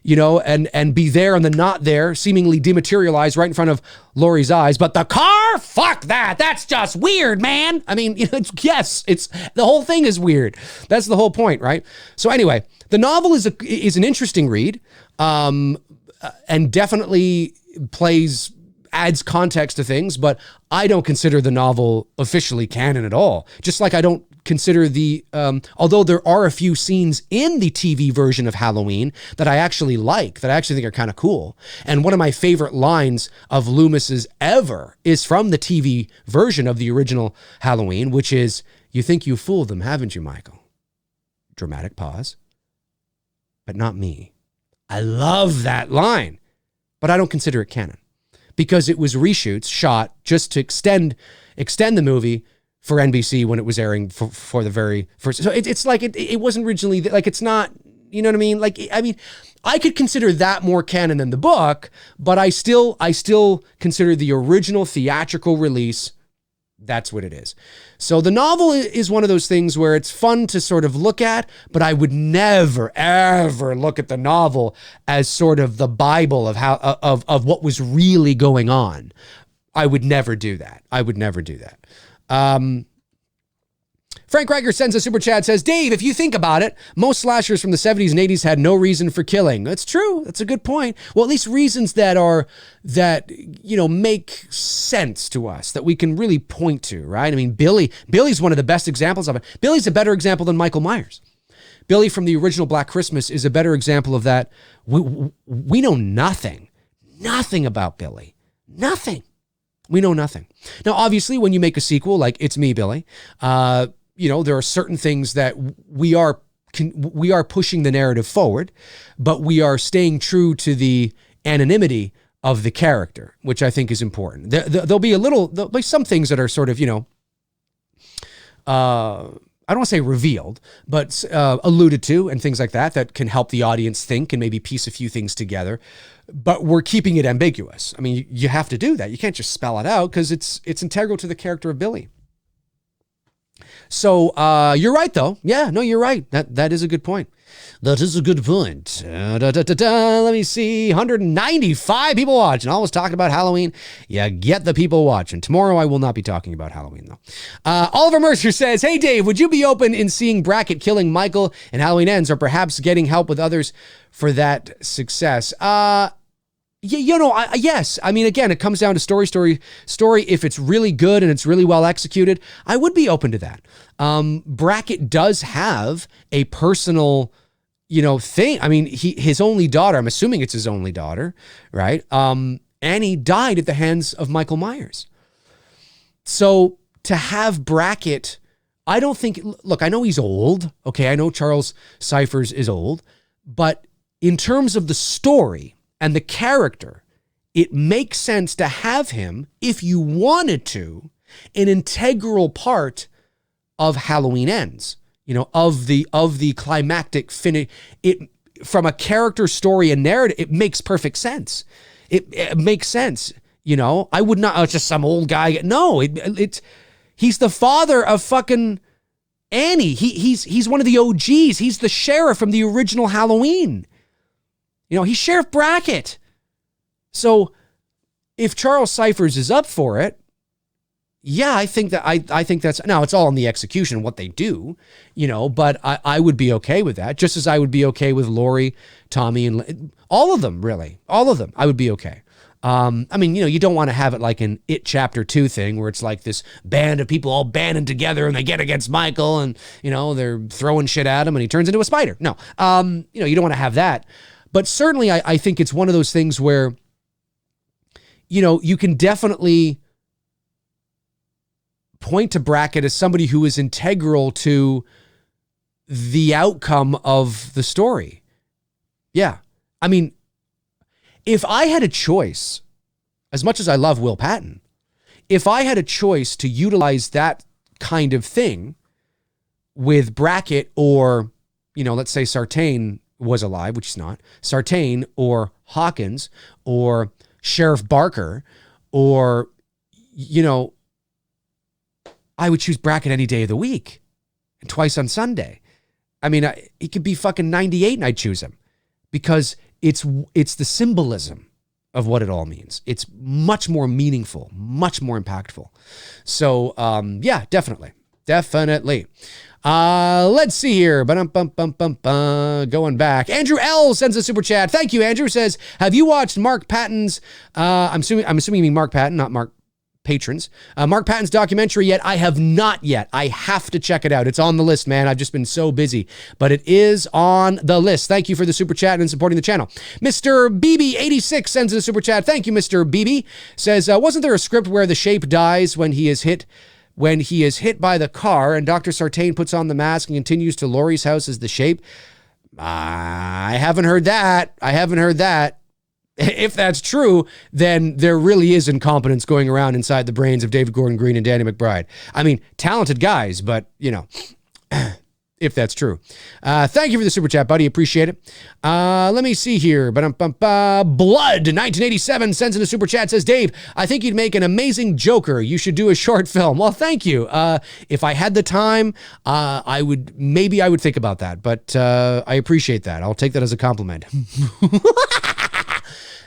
and be there and then not there, seemingly dematerialized right in front of Laurie's eyes. But the car? Fuck that. That's just weird, man. I mean, yes, the whole thing is weird. That's the whole point, right? So anyway, the novel is an interesting read, and definitely adds context to things, but I don't consider the novel officially canon at all. Just like I don't consider although there are a few scenes in the TV version of Halloween that I actually like, that I actually think are kind of cool. And one of my favorite lines of Loomis's ever is from the TV version of the original Halloween, which is, "You think you fooled them, haven't you, Michael?" Dramatic pause. "But not me." I love that line, but I don't consider it canon, because it was reshoots shot just to extend the movie for NBC when it was airing for the very first. So it's like it wasn't originally, like, it's not, you know what I mean? Like, I mean, I could consider that more canon than the book, but I still consider the original theatrical release. That's what it is. So the novel is one of those things where it's fun to sort of look at, but I would never, ever look at the novel as sort of the Bible of how of what was really going on. I would never do that. Frank Reicher sends a super chat, says, "Dave, if you think about it, most slashers from the 70s and 80s had no reason for killing." That's true. That's a good point. Well, at least reasons that make sense to us, that we can really point to, right? I mean, Billy's one of the best examples of it. Billy's a better example than Michael Myers. Billy from the original Black Christmas is a better example of that. We know nothing about Billy. Nothing. We know nothing. Now, obviously, when you make a sequel like It's Me, Billy, there are certain things that we are pushing the narrative forward, but we are staying true to the anonymity of the character, which I think is important. There'll be some things that are sort of, I don't want to say revealed, but alluded to and things like that can help the audience think and maybe piece a few things together. But we're keeping it ambiguous. I mean, you have to do that. You can't just spell it out because it's integral to the character of Billy. So you're right, though. Yeah, no, you're right. That is a good point. That is a good point. Let me see. 195 people watching. Always talking about Halloween. Yeah, get the people watching. Tomorrow I will not be talking about Halloween, though. Oliver Mercer says, "Hey, Dave, would you be open in seeing Brackett killing Michael and Halloween Ends, or perhaps getting help with others for that success?" Yes. I mean, again, it comes down to story. If it's really good and it's really well executed, I would be open to that. Brackett does have a personal, thing. I mean, his only daughter, I'm assuming it's his only daughter, right? Annie died at the hands of Michael Myers. So to have Brackett, I don't think, look, I know he's old. Okay, I know Charles Cyphers is old. But in terms of the story and the character, it makes sense to have him, if you wanted to, an integral part of Halloween Ends, of the climactic finish. It, from a character, story, and narrative, it makes perfect sense. It makes sense. I would not, it's just some old guy. No, he's the father of fucking Annie. He's one of the OGs. He's the sheriff from the original Halloween. He's Sheriff Brackett. So if Charles Cyphers is up for it, yeah, I think that's, now it's all in the execution, what they do, but I would be okay with that. Just as I would be okay with Laurie, Tommy, and all of them, really. All of them, I would be okay. I mean, you don't want to have it like an It Chapter 2 thing where it's like this band of people all banding together and they get against Michael and, they're throwing shit at him and he turns into a spider. No, you don't want to have that. But certainly I think it's one of those things where, you can definitely point to Brackett as somebody who is integral to the outcome of the story. Yeah. I mean, if I had a choice, as much as I love Will Patton, if I had a choice to utilize that kind of thing with Brackett or, let's say Sartain was alive, which he's not, Sartain or Hawkins or Sheriff Barker or, I would choose Brackett any day of the week and twice on Sunday. I mean, he could be fucking 98 and I'd choose him because it's the symbolism of what it all means. It's much more meaningful, much more impactful. So, yeah, definitely. Let's see here. Going back. Andrew L. sends a super chat. Thank you, Andrew. Says, have you watched Mark Patton's, I'm assuming you mean Mark Patton, not Mark Patrons. Mark Patton's documentary yet? I have not yet. I have to check it out. It's on the list, man. I've just been so busy, but it is on the list. Thank you for the super chat and supporting the channel. Mr. BB86 sends a super chat. Thank you, Mr. BB. Says, wasn't there a script where the Shape dies when he is hit by the car and Dr. Sartain puts on the mask and continues to Laurie's house as the Shape? I haven't heard that. If that's true, then there really is incompetence going around inside the brains of David Gordon Green and Danny McBride. I mean, talented guys, but, if that's true. Thank you for the super chat, buddy. Appreciate it. Let me see here. Blood1987 sends in a super chat, says, Dave, I think you'd make an amazing Joker. You should do a short film. Well, thank you. If I had the time, I would think about that, but I appreciate that. I'll take that as a compliment.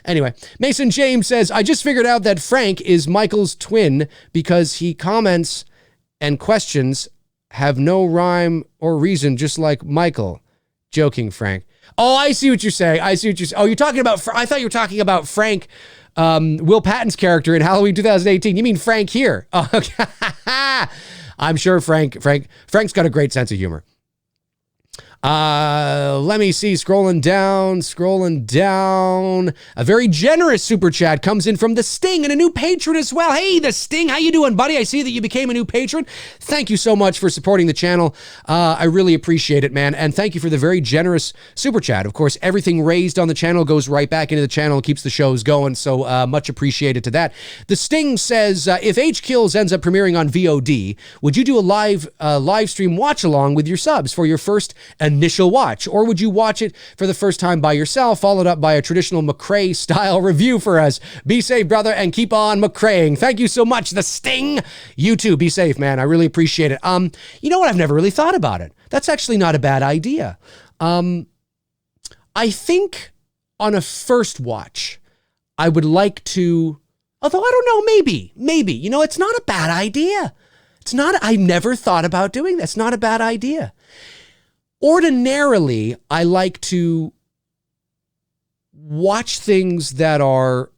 Anyway, Mason James says, I just figured out that Frank is Michael's twin because he comments and questions have no rhyme or reason, just like Michael. Joking, Frank. Oh, I see what you're saying. Oh, you're talking about, I thought you were talking about Frank, Will Patton's character in Halloween 2018. You mean Frank here? Oh, okay. I'm sure Frank's got a great sense of humor. Let me see, scrolling down. A very generous super chat comes in from The Sting and a new patron as well. Hey, The Sting, how you doing, buddy? I see that you became a new patron. Thank you so much for supporting the channel. I really appreciate it, man. And thank you for the very generous super chat. Of course, everything raised on the channel goes right back into the channel, keeps the shows going. So much appreciated to that. The Sting says, if H Kills ends up premiering on VOD, would you do a live stream watch along with your subs for your first initial watch, or would you watch it for the first time by yourself, followed up by a traditional McRae style review for us? Be safe, brother, and keep on McRaeing. Thank you so much, The Sting. You too, be safe, man. I really appreciate it. You know what? I've never really thought about it. That's actually not a bad idea. I think on a first watch, I would like to, although I don't know, maybe, it's not a bad idea. I never thought about doing that. It's not a bad idea. Ordinarily, I like to watch things that are,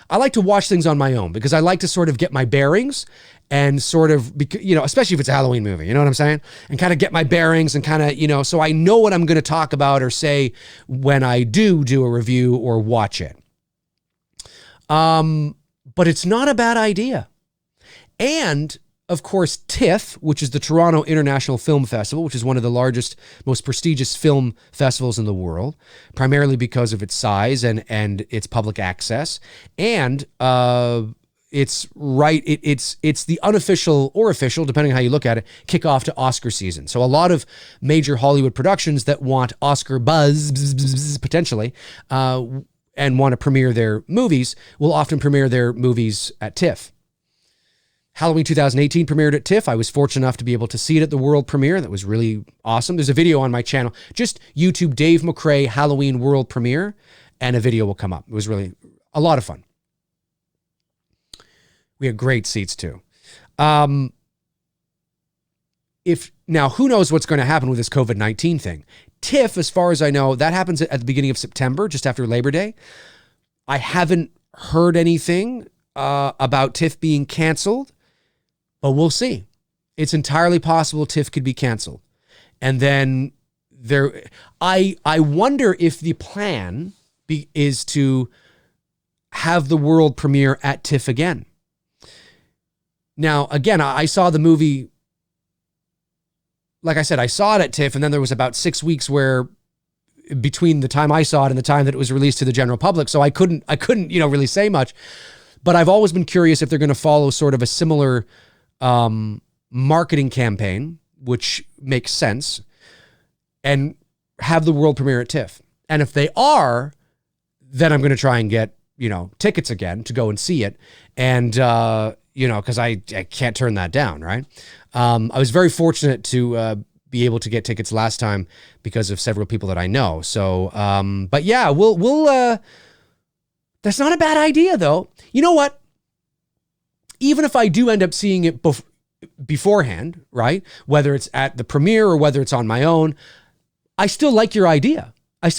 I like to watch things on my own because I like to sort of get my bearings and sort of, especially if it's a Halloween movie, you know what I'm saying? And kind of get my bearings and kind of, so I know what I'm going to talk about or say when I do a review or watch it. But it's not a bad idea. And of course, TIFF, which is the Toronto International Film Festival, which is one of the largest, most prestigious film festivals in the world, primarily because of its size and its public access. And it's the unofficial or official, depending on how you look at it, kickoff to Oscar season. So a lot of major Hollywood productions that want Oscar buzz, potentially, and want to premiere their movies will often premiere their movies at TIFF. Halloween 2018 premiered at TIFF. I was fortunate enough to be able to see it at the world premiere. That was really awesome. There's a video on my channel. Just YouTube Dave McRae Halloween world premiere, and a video will come up. It was really a lot of fun. We had great seats too. Now, who knows what's going to happen with this COVID-19 thing? TIFF, as far as I know, that happens at the beginning of September, just after Labor Day. I haven't heard anything about TIFF being canceled. But we'll see. It's entirely possible TIFF could be canceled. And then I wonder if the plan is to have the world premiere at TIFF again. Now, again, I saw the movie, like I said, I saw it at TIFF, and then there was about 6 weeks where between the time I saw it and the time that it was released to the general public, so I couldn't, really say much. But I've always been curious if they're going to follow sort of a similar marketing campaign, which makes sense, and have the world premiere at TIFF. And if they are, then I'm going to try and get, tickets again to go and see it. And, because I can't turn that down, right? I was very fortunate to be able to get tickets last time because of several people that I know. So, but yeah, we'll that's not a bad idea though. You know what? Even if I do end up seeing it beforehand, right? Whether it's at the premiere or whether it's on my own, I still like your idea. That's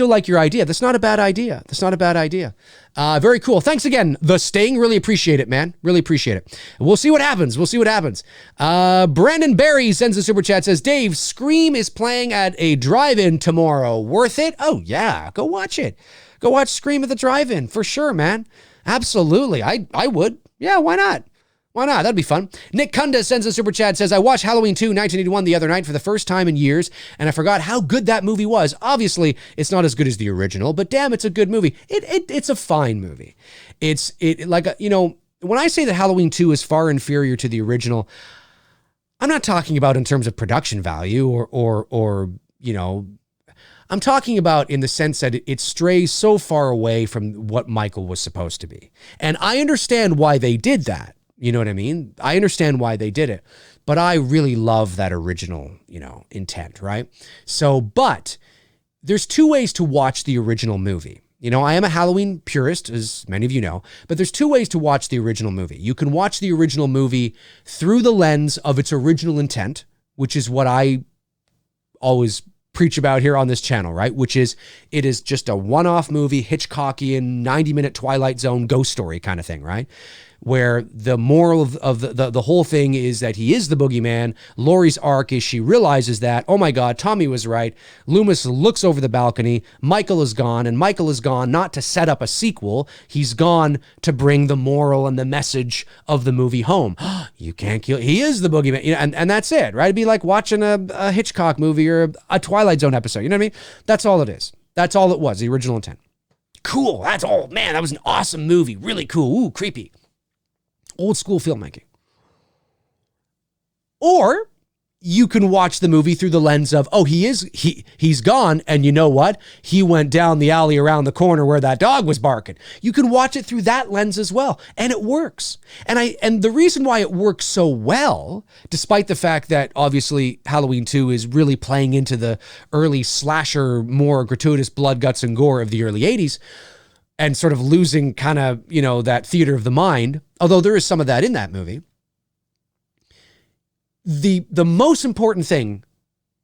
not a bad idea. Very cool. Thanks again, The Sting. Really appreciate it, man. Really appreciate it. We'll see what happens. Brandon Barry sends a super chat, says, Dave, Scream is playing at a drive-in tomorrow. Worth it? Oh, yeah. Go watch it. Go watch Scream at the drive-in for sure, man. Absolutely. I would. Yeah, why not? That'd be fun. Nick Kunda sends a super chat, says, I watched Halloween 2, 1981 the other night for the first time in years, and I forgot how good that movie was. Obviously, it's not as good as the original, but damn, it's a good movie. It's a fine movie. When I say that Halloween 2 is far inferior to the original, I'm not talking about in terms of production value or I'm talking about in the sense that it strays so far away from what Michael was supposed to be. And I understand why they did that. You know what I mean? I understand why they did it, but I really love that original, intent, right? So, but there's two ways to watch the original movie. I am a Halloween purist, as many of you know, but there's two ways to watch the original movie. You can watch the original movie through the lens of its original intent, which is what I always preach about here on this channel, right? Which is, it is just a one-off movie, Hitchcockian, 90-minute Twilight Zone ghost story kind of thing, right? Where the moral of the whole thing is that he is the boogeyman. Laurie's arc is she realizes that, oh my God, Tommy was right. Loomis looks over the balcony. Michael is gone, and Michael is gone not to set up a sequel. He's gone to bring the moral and the message of the movie home. You can't kill. He is the boogeyman, and that's it, right? It'd be like watching a Hitchcock movie or a Twilight Zone episode. You know what I mean? That's all it is. That's all it was. The original intent. Cool. That's all. Man, that was an awesome movie. Really cool. Ooh, creepy. Old school filmmaking. Or you can watch the movie through the lens of, oh, he's gone, and you know what? He went down the alley around the corner where that dog was barking. You can watch it through that lens as well, and it works. And the reason why it works so well, despite the fact that obviously Halloween 2 is really playing into the early slasher, more gratuitous blood, guts, and gore of the early 80s, and sort of losing kind of, that theater of the mind, although there is some of that in that movie. The most important thing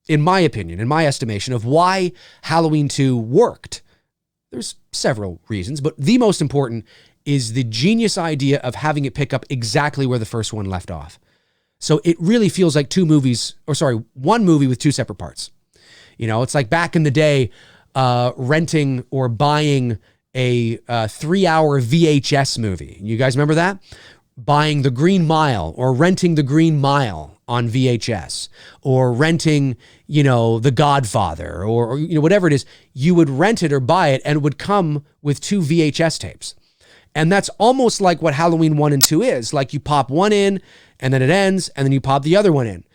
in my opinion, in my estimation, of why Halloween 2 worked. There's several reasons, but the most important is the genius idea of having it pick up exactly where the first one left off. So it really feels like one movie with two separate parts. You know, it's like back in the day, renting or buying a 3-hour VHS movie. You guys remember that? Buying The Green Mile or renting The Green Mile on VHS, or renting, The Godfather, or whatever it is. You would rent it or buy it, and it would come with 2 VHS tapes. And that's almost like what Halloween 1 and 2 is. Like, you pop one in and then it ends, and then you pop the other one in.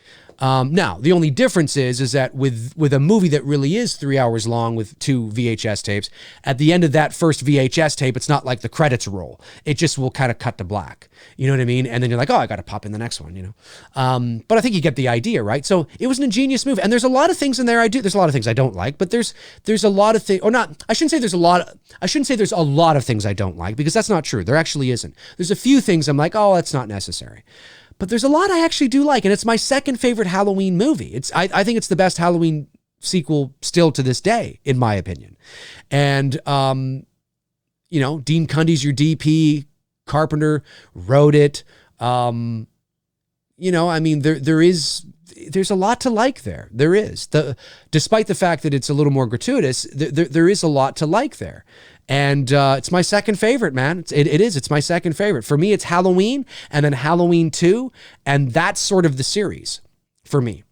Now, the only difference is that with a movie that really is 3 hours long with 2 VHS tapes, at the end of that first VHS tape, it's not like the credits roll. It just will kind of cut to black. You know what I mean? And then you're like, oh, I got to pop in the next one, But I think you get the idea, right? So it was an ingenious move. And there's a lot of things in there there's a lot of things I don't like, but there's a lot of things, I shouldn't say there's a lot of things I don't like, because that's not true. There actually isn't. There's a few things I'm like, oh, that's not necessary. But there's a lot I actually do like, and it's my second favorite Halloween movie. I think it's the best Halloween sequel still to this day, in my opinion. And, Dean Cundy's your DP, Carpenter wrote it. There's a lot to like there. There is. Despite the fact that it's a little more gratuitous, there is a lot to like there. And it's my second favorite, man. It's my second favorite. For me, it's Halloween and then Halloween 2. And that's sort of the series for me.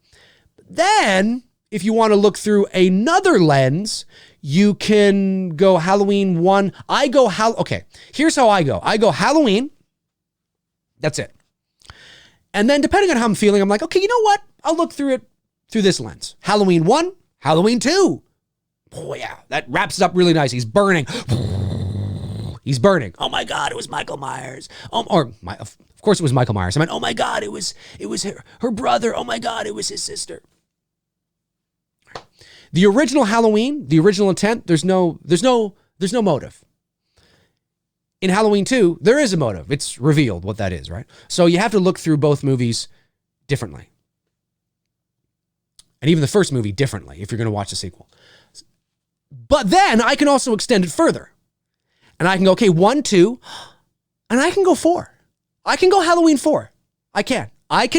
Then, if you want to look through another lens, you can go Halloween 1. Okay, here's how I go. I go Halloween. That's it. And then depending on how I'm feeling, I'm like, okay, you know what? I'll look through it through this lens. Halloween 1, Halloween 2. Oh, yeah, that wraps it up really nice. He's burning. He's burning. Oh, my God, it was Michael Myers. Of course it was Michael Myers. I meant, oh, my God, it was her brother. Oh, my God, it was his sister. The original Halloween, the original intent, there's no motive. In Halloween 2, there is a motive. It's revealed what that is, right? So you have to look through both movies differently. And even the first movie differently if you're going to watch the sequel. But then I can also extend it further. And I can go, okay, 1, 2, and I can go 4. I can go Halloween 4. I can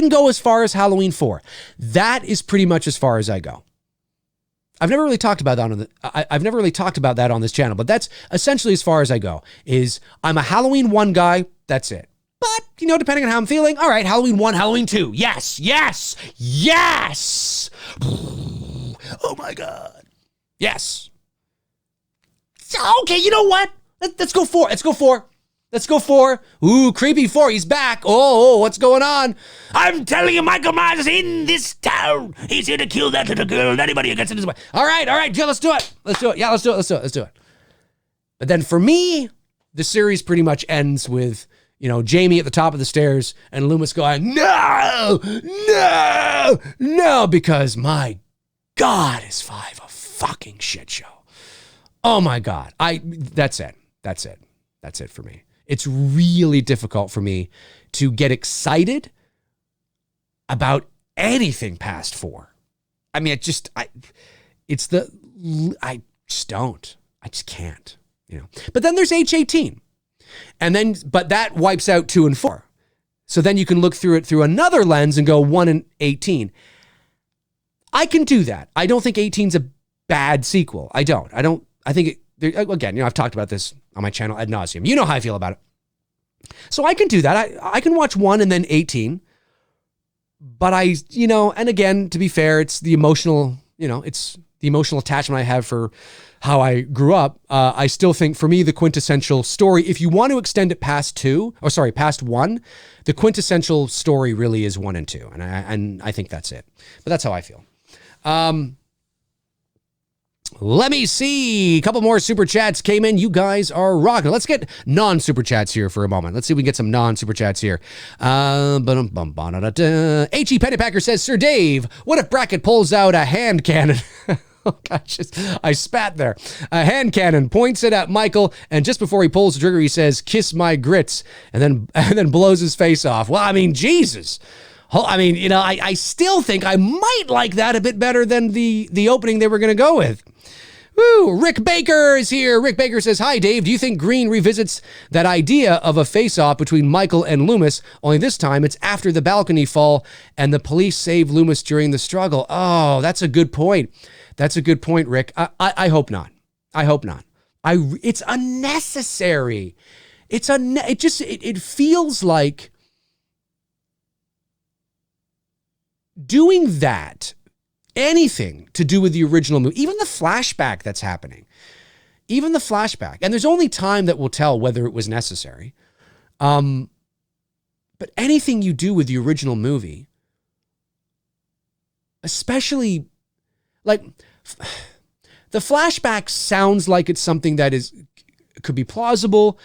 go as far as Halloween 4. That is pretty much as far as I go. I've never really talked about that on this channel, but that's essentially as far as I go. I'm a Halloween 1 guy, that's it. But, depending on how I'm feeling, all right, Halloween 1, Halloween 2. Yes. Oh my God. Yes. Okay, you know what? Let's go 4. Let's go 4. Ooh, creepy 4. He's back. Oh, what's going on? I'm telling you, Michael Myers is in this town. He's here to kill that little girl and anybody who gets in his way. All right. Yeah, let's do it. Yeah, let's do it. But then for me, the series pretty much ends with, Jamie at the top of the stairs and Loomis going, no, because my God, is 5 a fucking shit show. Oh my God. That's it. That's it for me. It's really difficult for me to get excited about anything past 4. I mean, I just don't. I just can't, But then there's H18. But that wipes out 2 and 4. So then you can look through it through another lens and go 1 and 18. I can do that. I don't think 18's a bad sequel. I think again, I've talked about this on my channel ad nauseum. You know how I feel about it. So I can do that. I can watch 1 and then 18. But and again, to be fair, it's the emotional attachment I have for how I grew up. I still think for me, the quintessential story, if you want to extend it past 1, the quintessential story really is 1 and 2. And I think that's it. But that's how I feel. Let me see. A couple more super chats came in. You guys are rocking. Let's get non-super chats here for a moment. Let's see if we can get some non-super chats here. H.E. Pennypacker says, Sir Dave, what if Brackett pulls out a hand cannon? Oh, gosh, I spat there. A hand cannon, points it at Michael, and just before he pulls the trigger, he says, kiss my grits, and then blows his face off. Well, I mean, Jesus. I mean, you know, I still think I might like that a bit better than the opening they were going to go with. Woo, Rick Baker is here. Rick Baker says, hi, Dave. Do you think Green revisits that idea of a face-off between Michael and Loomis, only this time it's after the balcony fall and the police save Loomis during the struggle? Oh, that's a good point. That's a good point, Rick. I hope not. I hope not. It's unnecessary. It feels like doing that, anything to do with the original movie, even the flashback that's happening, even the flashback. And there's only time that will tell whether it was necessary. But anything you do with the original movie, especially like the flashback sounds like it's something that could be plausible.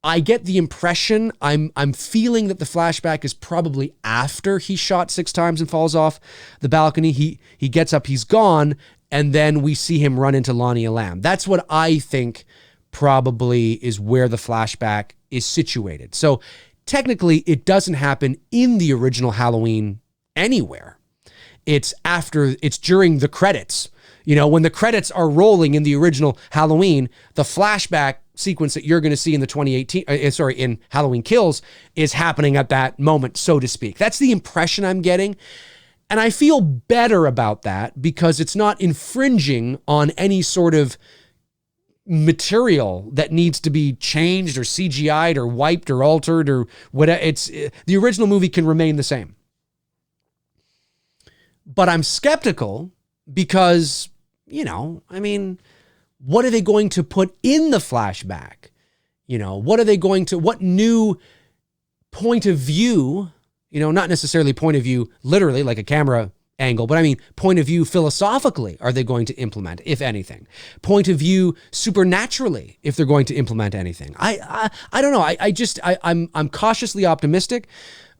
I get the impression, I'm feeling that the flashback is probably after he shot 6 times and falls off the balcony. He gets up, he's gone, and then we see him run into Lonnie and Lamb. That's what I think probably is where the flashback is situated. So technically, it doesn't happen in the original Halloween anywhere. It's during the credits. You know, when the credits are rolling in the original Halloween, the flashback sequence that you're going to see in the 2018, in Halloween Kills is happening at that moment, so to speak. That's the impression I'm getting. And I feel better about that because it's not infringing on any sort of material that needs to be changed or CGI'd or wiped or altered or whatever. The original movie can remain the same. But I'm skeptical because, you know, I mean, what are they going to put in the flashback? You know, what new point of view, you know, not necessarily point of view literally like a camera angle, but I mean point of view philosophically are they going to implement, if anything? Point of view supernaturally, if they're going to implement anything. I don't know. I'm cautiously optimistic,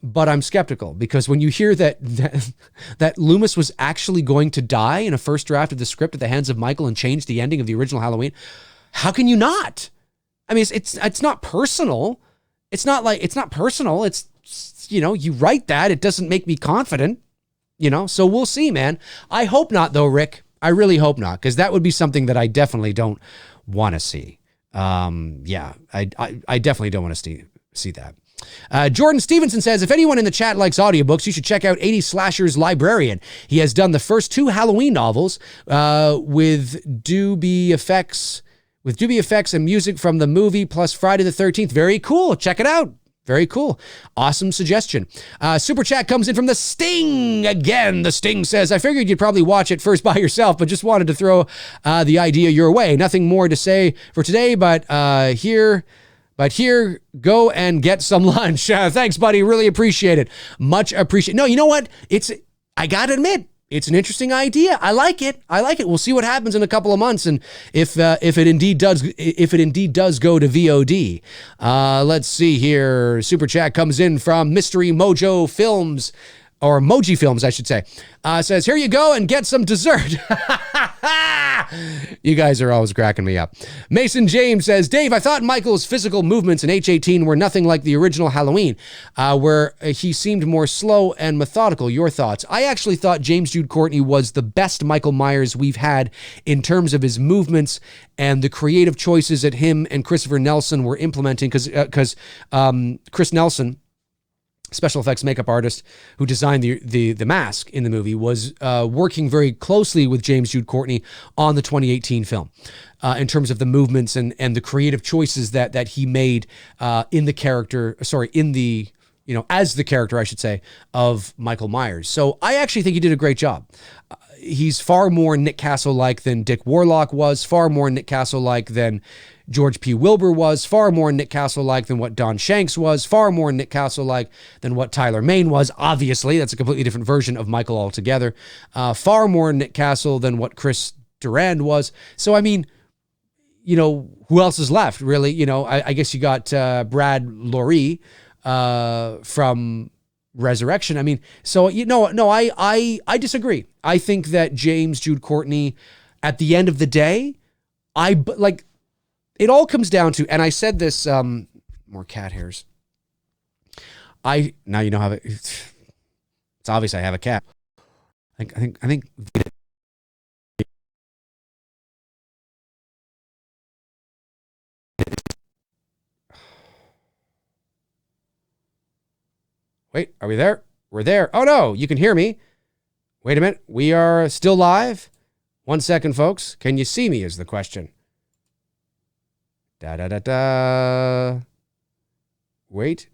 but I'm skeptical because when you hear that Loomis was actually going to die in a first draft of the script at the hands of Michael and change the ending of the original Halloween, how can you not? I mean, it's not personal. It's not personal. It's, you know, you write that. It doesn't make me confident, you know, so we'll see, man. I hope not, though, Rick. I really hope not, because that would be something that I definitely don't want to see. I definitely don't want to see that. Jordan Stevenson says, if anyone in the chat likes audiobooks, you should check out 80 Slasher's Librarian. He has done the first 2 Halloween novels with Doobie effects and music from the movie plus Friday the 13th. Very cool. Check it out. Very cool. Awesome suggestion. Super chat comes in from the Sting again. The Sting says, I figured you'd probably watch it first by yourself, but just wanted to throw the idea your way. Nothing more to say for today, but here, go and get some lunch. Thanks, buddy. Really appreciate it. Much appreciate. No, you know what? I got to admit, it's an interesting idea. I like it. We'll see what happens in a couple of months, and if it indeed does go to VOD. Let's see here. Super chat comes in from Mystery Mojo Films, or Moji Films, I should say. Says, here you go and get some dessert. You guys are always cracking me up. Mason James says, Dave, I thought Michael's physical movements in H18 were nothing like the original Halloween, where he seemed more slow and methodical. Your thoughts? I actually thought James Jude Courtney was the best Michael Myers we've had in terms of his movements and the creative choices that him and Christopher Nelson were implementing, because Chris Nelson, special effects makeup artist who designed the mask in the movie, was working very closely with James Jude Courtney on the 2018 film in terms of the movements and the creative choices that he made as the character, I should say, of Michael Myers. So I actually think he did a great job. He's far more Nick Castle-like than Dick Warlock was, far more Nick Castle-like than George P. Wilbur was, far more Nick Castle-like than what Don Shanks was, far more Nick Castle-like than what Tyler Mane was. Obviously, that's a completely different version of Michael altogether. Far more Nick Castle than what Chris Durand was. So, I mean, you know, who else is left, really? You know, I guess you got Brad Loree from Resurrection. I mean, so, you know, no, I disagree. I think that James Jude Courtney, at the end of the day, it all comes down to, and I said this, more cat hairs. Now you know how It's obvious I have a cat. I think. Wait, are we there? We're there. Oh no, you can hear me. Wait a minute. We are still live. 1 second, folks. Can you see me is the question. Da-da-da-da. Wait.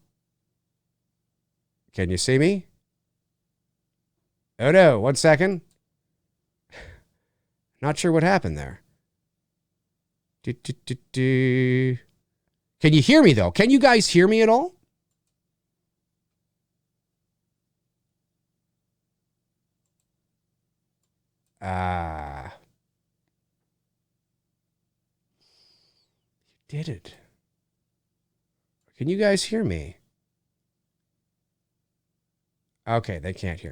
Can you see me? Oh no, 1 second. Not sure what happened there. Do. Can you hear me though? Can you guys hear me at all? You did it. Can you guys hear me? Okay, they can't hear me.